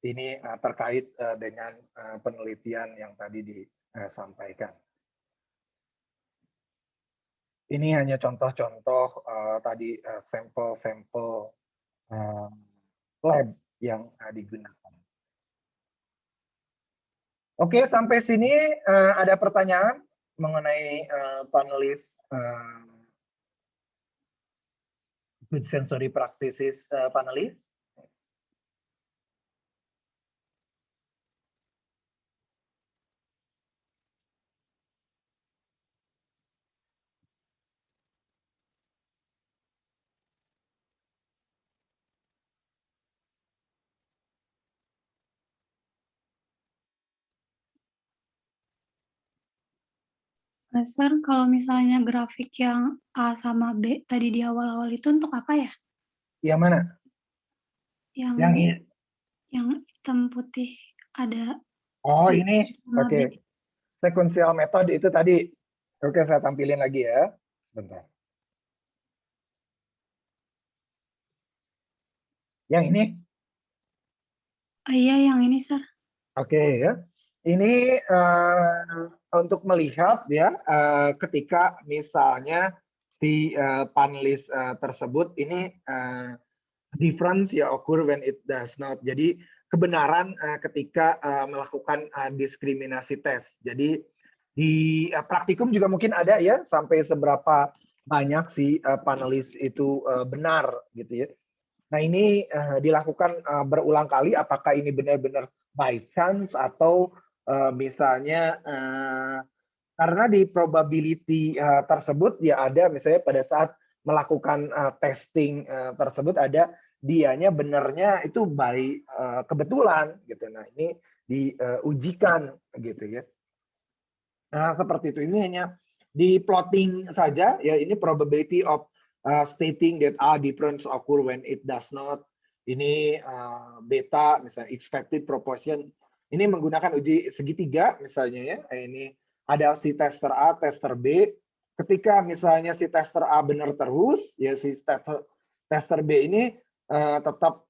Ini terkait dengan penelitian yang tadi disampaikan. Ini hanya contoh-contoh tadi sampel-sampel lab yang digunakan. Oke, sampai sini ada pertanyaan mengenai panelis good sensory practices panelis? Sir, kalau misalnya grafik yang A sama B tadi di awal-awal itu untuk apa ya? Yang mana? Yang Yang ini. Yang hitam putih ada. Oh, ini. Oke. Oke. Sequential method itu tadi. Oke, saya tampilin lagi ya. Sebentar. Yang ini? Iya, yang ini, Sir. Oke ya. Ini untuk melihat ya ketika misalnya si panelis tersebut ini difference ya occur when it does not. Jadi kebenaran ketika melakukan diskriminasi tes. Jadi di praktikum juga mungkin ada ya sampai seberapa banyak si panelis itu benar gitu ya. Nah ini dilakukan berulang kali. Apakah ini benar-benar by chance atau misalnya karena di probability tersebut ya ada misalnya pada saat melakukan testing tersebut ada dianya benernya itu by kebetulan gitu. Nah ini diujikan gitu ya. Nah seperti itu. Ini hanya di plotting saja ya. Ini probability of stating that A difference occur when it does not. Ini beta misalnya expected proportion. Ini menggunakan uji segitiga misalnya ya. Ini ada si tester A, tester B. Ketika misalnya si tester A benar terus, ya si tester B ini tetap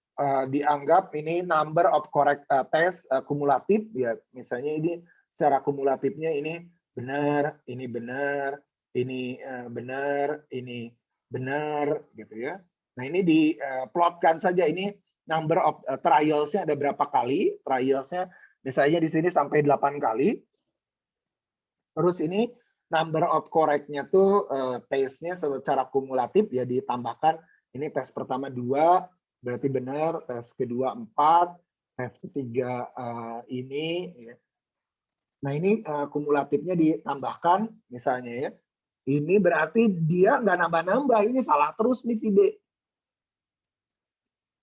dianggap ini number of correct test kumulatif ya. Misalnya ini secara kumulatifnya ini benar, ini benar, ini benar, ini benar gitu ya. Nah ini diplotkan saja ini number of trials-nya ada berapa kali, trials-nya misalnya di sini sampai 8 kali. Terus ini number of correct-nya tuh tes-nya secara kumulatif ya ditambahkan. Ini tes pertama 2 berarti benar, tes kedua 4, tes ketiga ini ya. Nah ini kumulatifnya ditambahkan misalnya ya. Ini berarti dia nggak nambah-nambah, ini salah terus nih si B.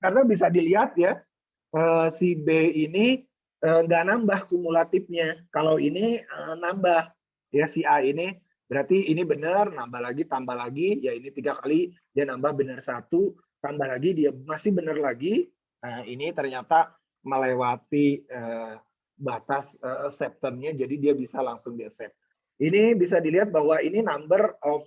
Karena bisa dilihat ya, si B ini nggak nambah kumulatifnya. Kalau ini nambah, ya si A ini berarti ini benar, nambah lagi, tambah lagi, ya ini 3 kali, dia nambah benar 1, tambah lagi, dia masih benar lagi. Nah ini ternyata melewati batas acceptance-nya, jadi dia bisa langsung di-accept. Ini bisa dilihat bahwa ini number of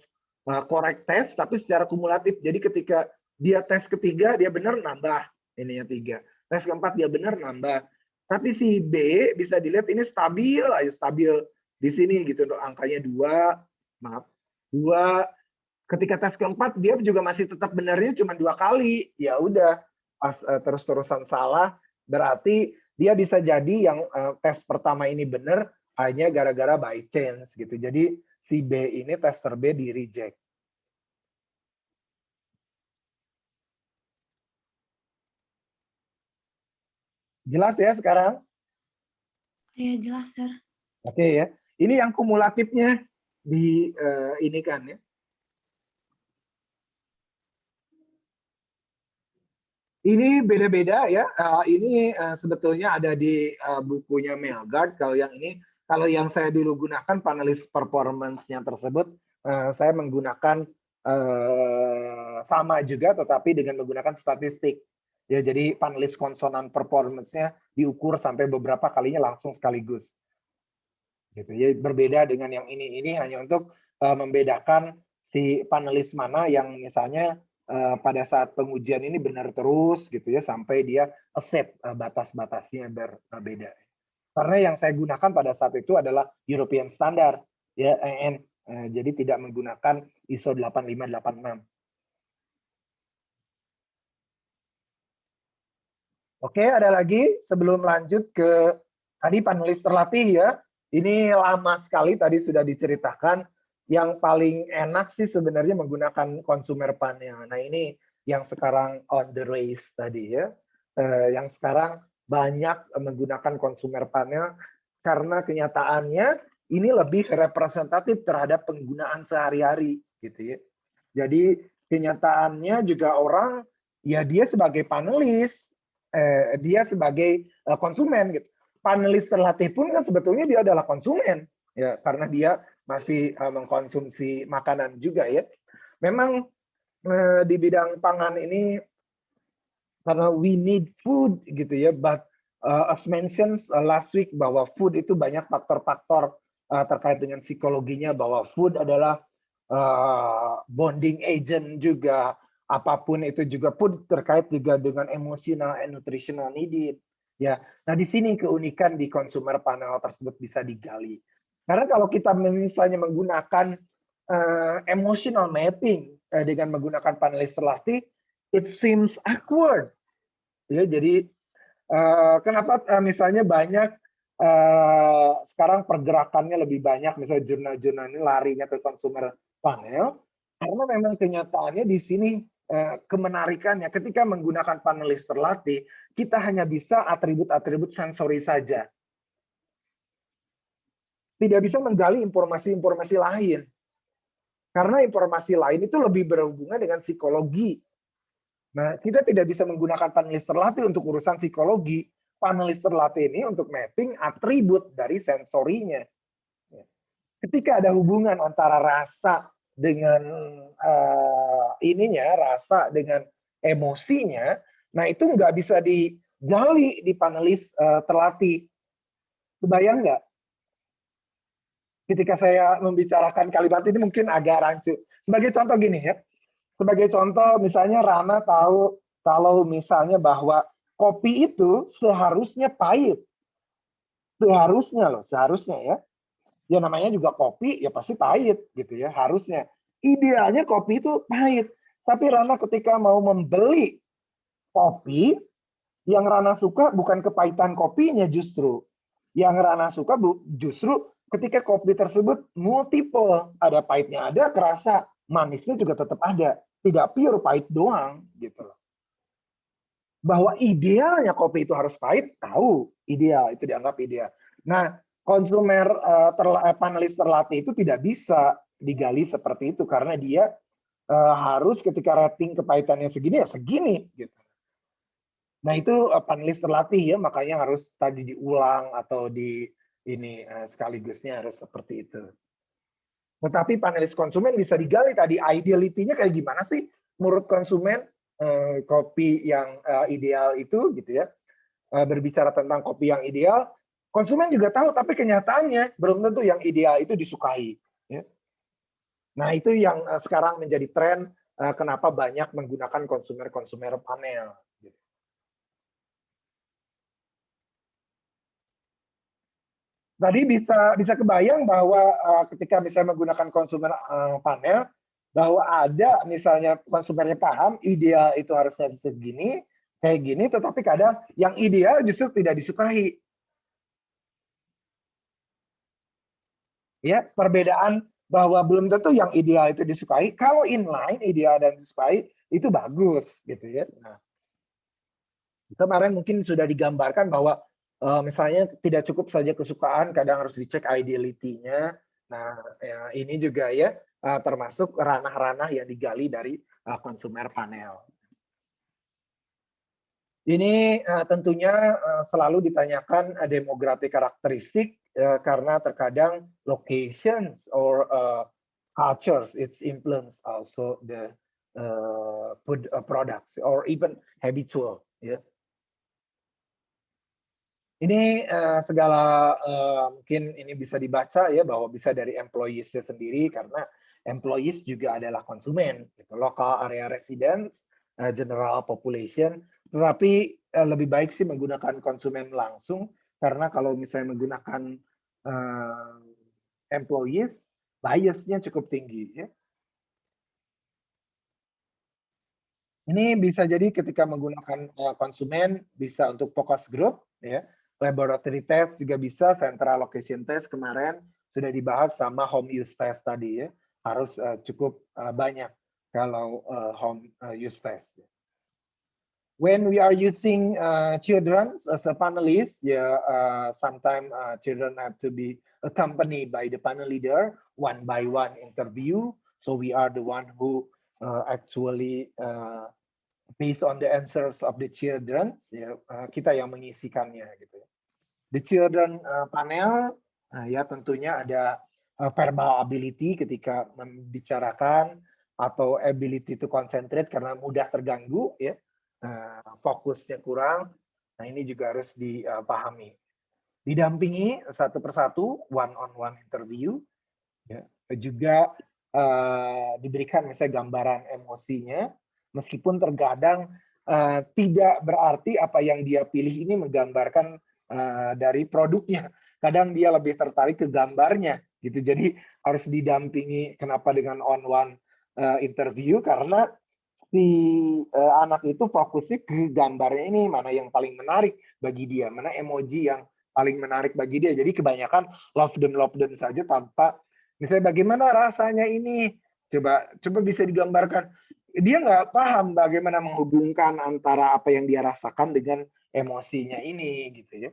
correct test, tapi secara kumulatif. Jadi ketika dia tes ketiga, dia benar nambah, ininya 3. Tes keempat dia benar nambah. Tapi si B bisa dilihat ini stabil aja, stabil di sini gitu, untuk angkanya 2, maaf, 2. Ketika tes keempat dia juga masih tetap benarnya cuma 2 kali. Ya udah, pas terus-terusan salah, berarti dia bisa jadi yang tes pertama ini benar hanya gara-gara by chance gitu. Jadi si B ini tester B di reject. Jelas ya sekarang? Iya jelas, Sir. Oke ya. Ini yang kumulatifnya di ini kan ya. Ini beda-beda ya. Ini sebetulnya ada di bukunya Melgard. Kalau yang saya dulu gunakan panelis performance-nya tersebut, saya menggunakan sama juga, tetapi dengan menggunakan statistik. Ya, jadi panelis konsonan performance-nya diukur sampai beberapa kalinya langsung sekaligus. Gitu. Ya, berbeda dengan yang ini hanya untuk membedakan si panelis mana yang misalnya pada saat pengujian ini benar terus gitu ya sampai dia accept batas-batasnya berbeda. Karena yang saya gunakan pada saat itu adalah European Standard ya EN, jadi tidak menggunakan ISO 8586. Oke, ada lagi sebelum lanjut ke tadi panelis terlatih ya. Ini lama sekali tadi sudah diceritakan. Yang paling enak sih sebenarnya menggunakan consumer panel. Nah ini yang sekarang on the race tadi ya. Yang sekarang banyak menggunakan consumer panel karena kenyataannya ini lebih representatif terhadap penggunaan sehari-hari gitu ya. Jadi kenyataannya juga orang ya dia sebagai panelis, dia sebagai konsumen gitu. Panelis terlatih pun kan sebetulnya dia adalah konsumen ya karena dia masih mengkonsumsi makanan juga ya. Memang di bidang pangan ini karena we need food gitu ya, but as mentioned last week bahwa food itu banyak faktor-faktor terkait dengan psikologinya, bahwa food adalah bonding agent juga, apapun itu juga, food terkait juga dengan emotional and nutritional needed. Ya, nah di sini keunikan di consumer panel tersebut bisa digali. Karena kalau kita misalnya menggunakan emotional mapping dengan menggunakan panelis terlatih, it seems awkward. Ya, jadi kenapa misalnya banyak sekarang pergerakannya lebih banyak, misalnya jurnal-jurnal ini larinya ke consumer panel, karena memang kenyataannya di sini kemenarikannya ketika menggunakan panelis terlatih, kita hanya bisa atribut-atribut sensori saja. Tidak bisa menggali informasi-informasi lain. Karena informasi lain itu lebih berhubungan dengan psikologi. Nah, kita tidak bisa menggunakan panelis terlatih untuk urusan psikologi. Panelis terlatih ini untuk mapping atribut dari sensorinya. Ketika ada hubungan antara rasa dengan rasa dengan emosinya, nah itu nggak bisa digali di panelis terlatih. Kebayang nggak? Ketika saya membicarakan kalimat ini mungkin agak rancu. Sebagai contoh gini ya, sebagai contoh misalnya Rana tahu kalau misalnya bahwa kopi itu seharusnya pahit. Seharusnya loh, seharusnya ya. Ya namanya juga kopi, ya pasti pahit gitu ya, harusnya. Idealnya kopi itu pahit. Tapi Rana ketika mau membeli kopi, yang Rana suka bukan kepahitan kopinya justru. Yang Rana suka justru ketika kopi tersebut multiple. Ada pahitnya ada, kerasa. Manisnya juga tetap ada. Tidak pure pahit doang gitu loh. Bahwa idealnya kopi itu harus pahit, tahu ideal, itu dianggap ideal. Nah, konsumer panelis terlatih itu tidak bisa digali seperti itu karena dia harus ketika rating kepahitannya segini ya segini gitu. Nah, itu panelis terlatih ya, makanya harus tadi diulang atau di ini sekaligusnya harus seperti itu. Tetapi panelis konsumen bisa digali tadi ideality-nya kayak gimana sih menurut konsumen kopi yang ideal itu gitu ya. Berbicara tentang kopi yang ideal, konsumen juga tahu tapi kenyataannya belum tentu yang ideal itu disukai ya. Nah, itu yang sekarang menjadi tren kenapa banyak menggunakan konsumer panel gitu. Tadi bisa kebayang bahwa ketika misalnya menggunakan konsumer panel, bahwa ada misalnya konsumernya paham ideal itu harusnya segini, kayak gini, tetapi kadang yang ideal justru tidak disukai. Ya, perbedaan bahwa belum tentu yang ideal itu disukai. Kalau inline ideal dan disukai itu bagus gitu ya. Nah, kemarin mungkin sudah digambarkan bahwa misalnya tidak cukup saja kesukaan, kadang harus dicek ideality-nya. Nah, ya, ini juga ya termasuk ranah-ranah yang digali dari konsumer panel. Ini tentunya selalu ditanyakan demografi karakteristik karena terkadang locations or cultures its influence also the food products or even habitual ya. Ini segala mungkin ini bisa dibaca ya bahwa bisa dari employees-nya sendiri karena employees juga adalah konsumen gitu. Local area residents, general population, tetapi lebih baik sih menggunakan konsumen langsung karena kalau misalnya menggunakan employees, bias-nya cukup tinggi ya. Ini bisa jadi ketika menggunakan konsumen bisa untuk focus group ya. Laboratory test juga bisa, central location test kemarin sudah dibahas sama home use test tadi ya. Harus cukup banyak kalau home use test. When we are using children as a panelist, sometimes children have to be accompanied by the panel leader one by one interview. So we are the one who actually based on the answers of the children, ya, kita yang mengisikannya gitu. The children panel, ya tentunya ada verbal ability ketika membicarakan atau ability to concentrate karena mudah terganggu, ya, fokusnya kurang. Nah ini juga harus dipahami. Didampingi satu persatu, one on one interview, ya, juga diberikan misalnya gambaran emosinya, meskipun terkadang tidak berarti apa yang dia pilih ini menggambarkan dari produknya. Kadang dia lebih tertarik ke gambarnya gitu. Jadi harus didampingi. Kenapa dengan on-one interview? Karena si anak itu fokusnya ke gambarnya ini, mana yang paling menarik bagi dia, mana emoji yang paling menarik bagi dia. Jadi kebanyakan love them saja tanpa misalnya bagaimana rasanya ini, coba bisa digambarkan. Dia nggak paham bagaimana menghubungkan antara apa yang dia rasakan dengan emosinya ini gitu ya.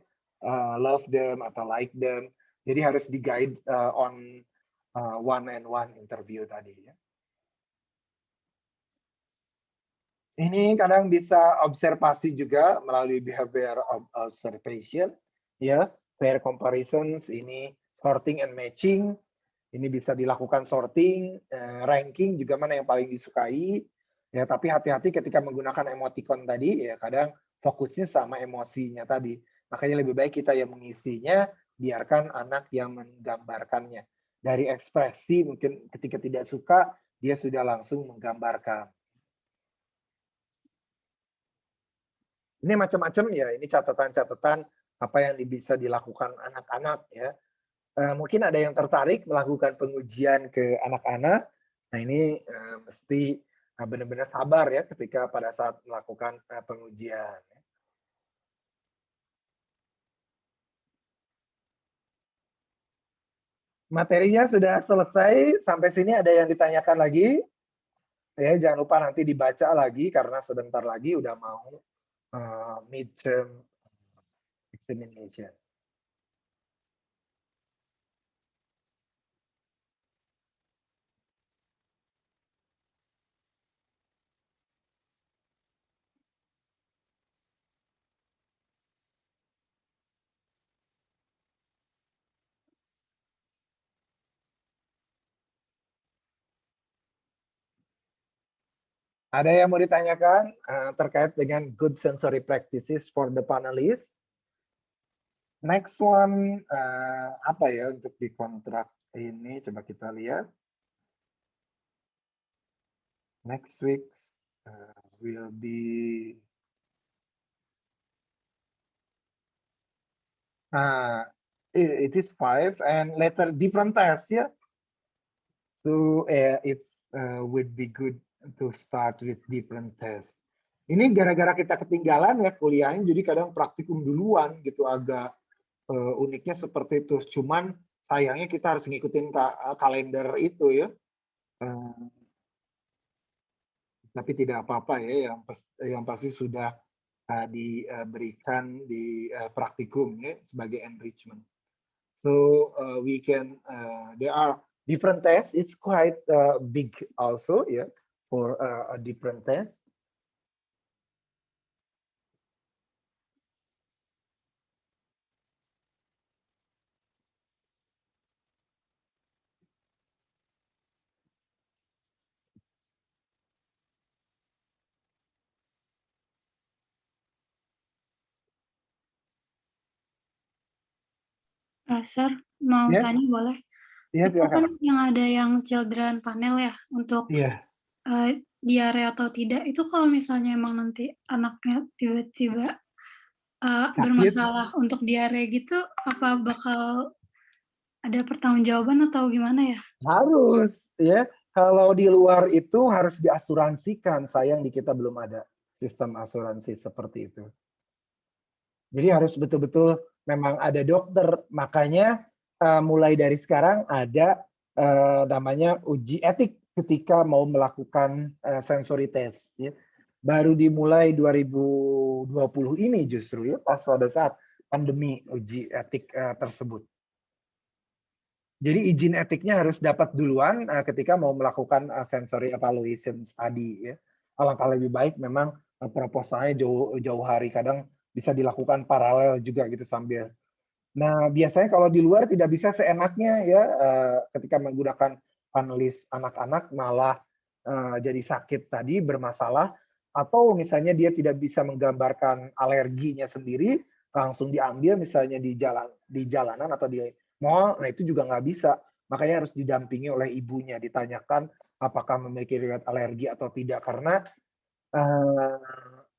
Love them atau like them. Jadi harus di guide on one and one interview tadi ya. Ini kadang bisa observasi juga melalui behavior observation, ya, pair comparisons, ini sorting and matching, ini bisa dilakukan sorting, ranking juga mana yang paling disukai, ya. Tapi hati-hati ketika menggunakan emoticon tadi, ya kadang fokusnya sama emosinya tadi. Makanya lebih baik kita yang mengisinya, biarkan anak yang menggambarkannya. Dari ekspresi mungkin ketika tidak suka, dia sudah langsung menggambarkan. Ini macam-macam ya, ini catatan-catatan apa yang bisa dilakukan anak-anak ya. Mungkin ada yang tertarik melakukan pengujian ke anak-anak. Nah ini mesti benar-benar sabar ya ketika pada saat melakukan pengujian. Materinya sudah selesai, sampai sini ada yang ditanyakan lagi? Ya, jangan lupa nanti dibaca lagi karena sebentar lagi udah mau midterm examination. Ada yang mau ditanyakan terkait dengan good sensory practices for the panelists? Next one, apa ya untuk di kontrak ini? Coba kita lihat. Next week will be it is 5 and later different tests ya. So it would be good to start with different tests. Ini gara-gara kita ketinggalan ya kuliahnya, jadi kadang praktikum duluan gitu, agak uniknya seperti itu. Cuman sayangnya kita harus ngikutin kalender itu ya. Tapi tidak apa-apa ya, yang pasti sudah diberikan di praktikum ya sebagai enrichment. So we can there are different tests. It's quite big also yeah for a different test. Sir, mau Ya, tanya boleh? ya Itu kan silakan. yang ada yang children panel ya untuk Iya. diare atau tidak, itu kalau misalnya emang nanti anaknya tiba-tiba Sakit bermasalah untuk diare gitu, apa bakal ada pertanggungjawaban atau gimana ya? harus ya. Kalau di luar itu harus diasuransikan. Sayang di kita belum ada sistem asuransi seperti itu. Jadi harus betul-betul memang ada dokter. Makanya mulai dari sekarang ada namanya uji etik ketika mau melakukan sensory test. Ya. Baru dimulai 2020 ini justru ya, pas pada saat pandemi uji etik tersebut. Jadi izin etiknya harus dapat duluan ketika mau melakukan sensory evaluation study. Ya. Alangkah lebih baik memang proposalnya jauh hari, kadang bisa dilakukan paralel juga gitu sambil. Nah biasanya kalau di luar tidak bisa seenaknya ya ketika menggunakan panelis anak-anak malah jadi sakit tadi bermasalah, atau misalnya dia tidak bisa menggambarkan alerginya sendiri langsung diambil misalnya di jalanan atau di mall, nah itu juga nggak bisa. Makanya harus didampingi oleh ibunya, ditanyakan apakah memiliki riwayat alergi atau tidak, karena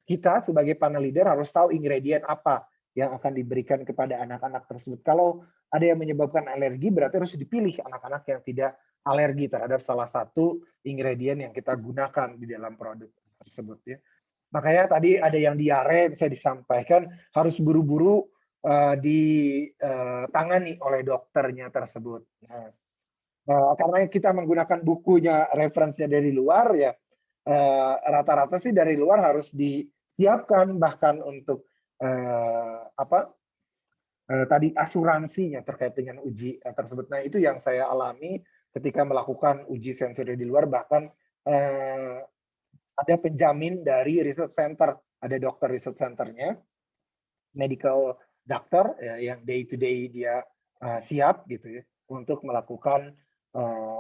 kita sebagai panel leader harus tahu ingredient apa yang akan diberikan kepada anak-anak tersebut. Kalau ada yang menyebabkan alergi, berarti harus dipilih anak-anak yang tidak alergi terhadap salah satu ingredient yang kita gunakan di dalam produk tersebut ya. Makanya tadi ada yang diare bisa disampaikan harus buru-buru ditangani oleh dokternya tersebut. Nah, karena kita menggunakan bukunya referensinya dari luar ya, rata-rata sih dari luar harus disiapkan bahkan untuk tadi asuransinya terkait dengan uji tersebut. Nah itu yang saya alami ketika melakukan uji sensori di luar, bahkan ada penjamin dari research center, ada dokter research centernya, medical doctor yang day to day dia siap gitu ya untuk melakukan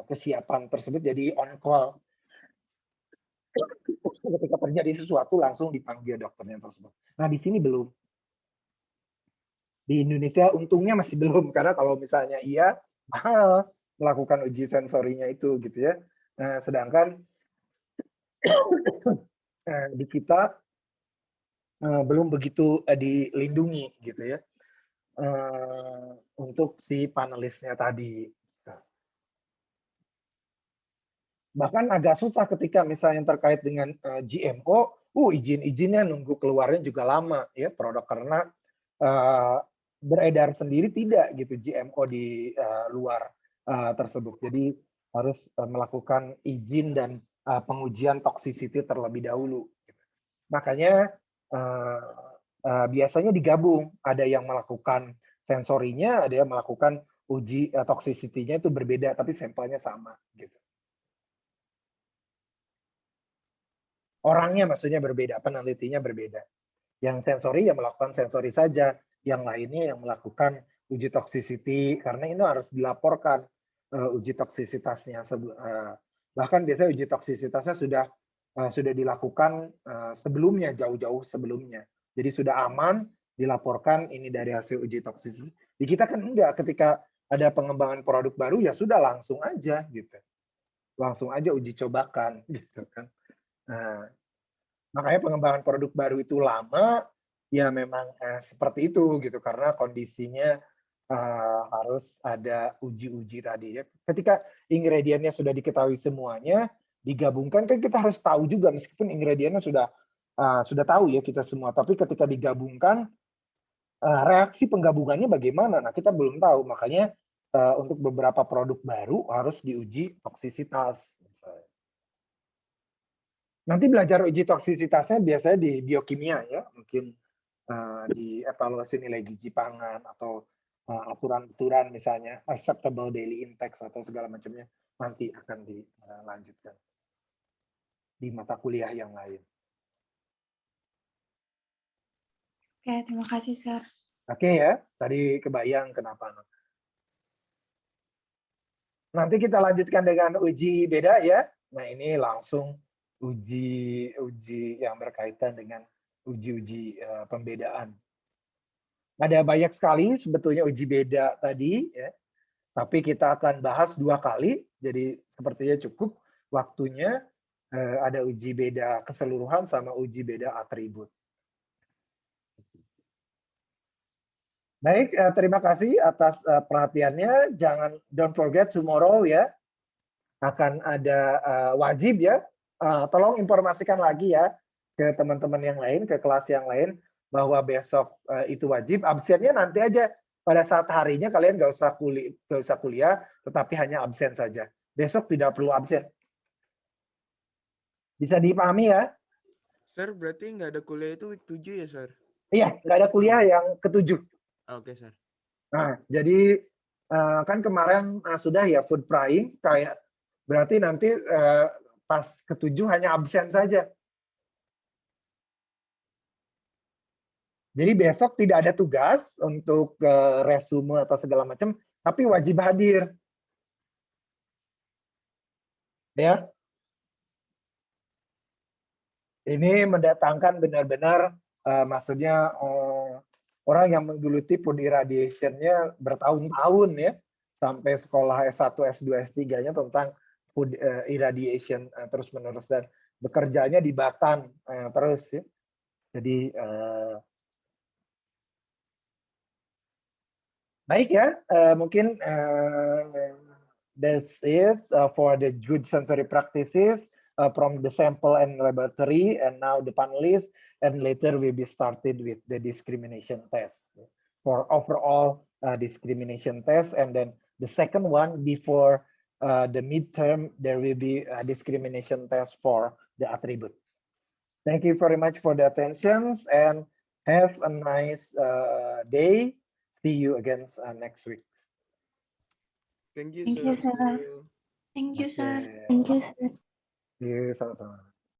kesiapan tersebut, jadi on call ketika terjadi sesuatu langsung dipanggil dokternya tersebut. Nah di sini belum, di Indonesia untungnya masih belum, karena kalau misalnya iya mahal melakukan uji sensorinya itu gitu ya. Nah, sedangkan di kita belum begitu dilindungi gitu ya untuk si panelisnya tadi. Bahkan agak susah ketika misalnya terkait dengan GMO, izin-izinnya nunggu keluarnya juga lama ya produk, karena beredar sendiri tidak gitu GMO di luar tersebut. Jadi harus melakukan izin dan pengujian toxicity terlebih dahulu. Makanya biasanya digabung, ada yang melakukan sensorinya, ada yang melakukan uji toxicity-nya itu berbeda, tapi sampelnya sama gitu. Orangnya maksudnya berbeda, penelitinya berbeda. Yang sensori ya melakukan sensori saja, yang lainnya yang melakukan uji toxicity, karena ini harus dilaporkan uji toksisitasnya. Bahkan biasanya uji toksisitasnya sudah dilakukan sebelumnya, jauh-jauh sebelumnya. Jadi sudah aman, dilaporkan ini dari hasil uji toksisitas. Di kita kan enggak, ketika ada pengembangan produk baru ya sudah langsung aja gitu. Langsung aja uji cobakan gitu kan. Nah, makanya pengembangan produk baru itu lama, ya memang seperti itu gitu, karena kondisinya harus ada uji-uji tadi ya. Ketika ingredientnya sudah diketahui semuanya, digabungkan kan kita harus tahu juga, meskipun ingredientnya sudah tahu ya kita semua, tapi ketika digabungkan reaksi penggabungannya bagaimana? Nah kita belum tahu, makanya untuk beberapa produk baru harus diuji toksisitas. Nanti belajar uji toksisitasnya biasanya di biokimia ya, mungkin di evaluasi nilai gizi pangan atau aturan-aturan misalnya acceptable daily index atau segala macamnya nanti akan dilanjutkan di mata kuliah yang lain. Oke, terima kasih, Sir. Oke ya, tadi kebayang kenapa. Nanti kita lanjutkan dengan uji beda ya. Nah ini langsung uji yang berkaitan dengan uji-uji pembedaan. Ada banyak sekali sebetulnya uji beda tadi ya, tapi kita akan bahas 2 kali, jadi sepertinya cukup waktunya. Ada uji beda keseluruhan sama uji beda atribut. Baik, terima kasih atas perhatiannya. Don't forget tomorrow ya, akan ada wajib ya. Tolong informasikan lagi ya ke teman-teman yang lain, ke kelas yang lain, bahwa besok itu wajib. Absennya nanti aja pada saat harinya, kalian nggak usah kuliah, tetapi hanya absen saja. Besok tidak perlu absen. Bisa dipahami ya? Sir, berarti nggak ada kuliah itu week 7 ya, Sir? Iya, nggak ada kuliah yang ke-7. Oke, Sir. Nah, jadi kan kemarin sudah ya food prime, kayak berarti nanti pas ke-7 hanya absen saja. Jadi besok tidak ada tugas untuk resume atau segala macam, tapi wajib hadir. Ya. Ini mendatangkan benar-benar maksudnya orang yang menggeluti food irradiation-nya bertahun-tahun ya, sampai sekolah S1, S2, S3-nya tentang food irradiation terus-menerus, dan bekerjanya di Batam terus ya. Jadi baik ya, mungkin that's it for the good sensory practices from the sample and laboratory, and now the panelists, and later we be started with the discrimination test for overall discrimination test, and then the second one before the midterm there will be a discrimination test for the attribute. Thank you very much for the attention and have a nice day. See you again next week. Thank you, Thank you, sir. sir. See you. Thank you, sir. Okay. Thank you, sir. See you sama-sama.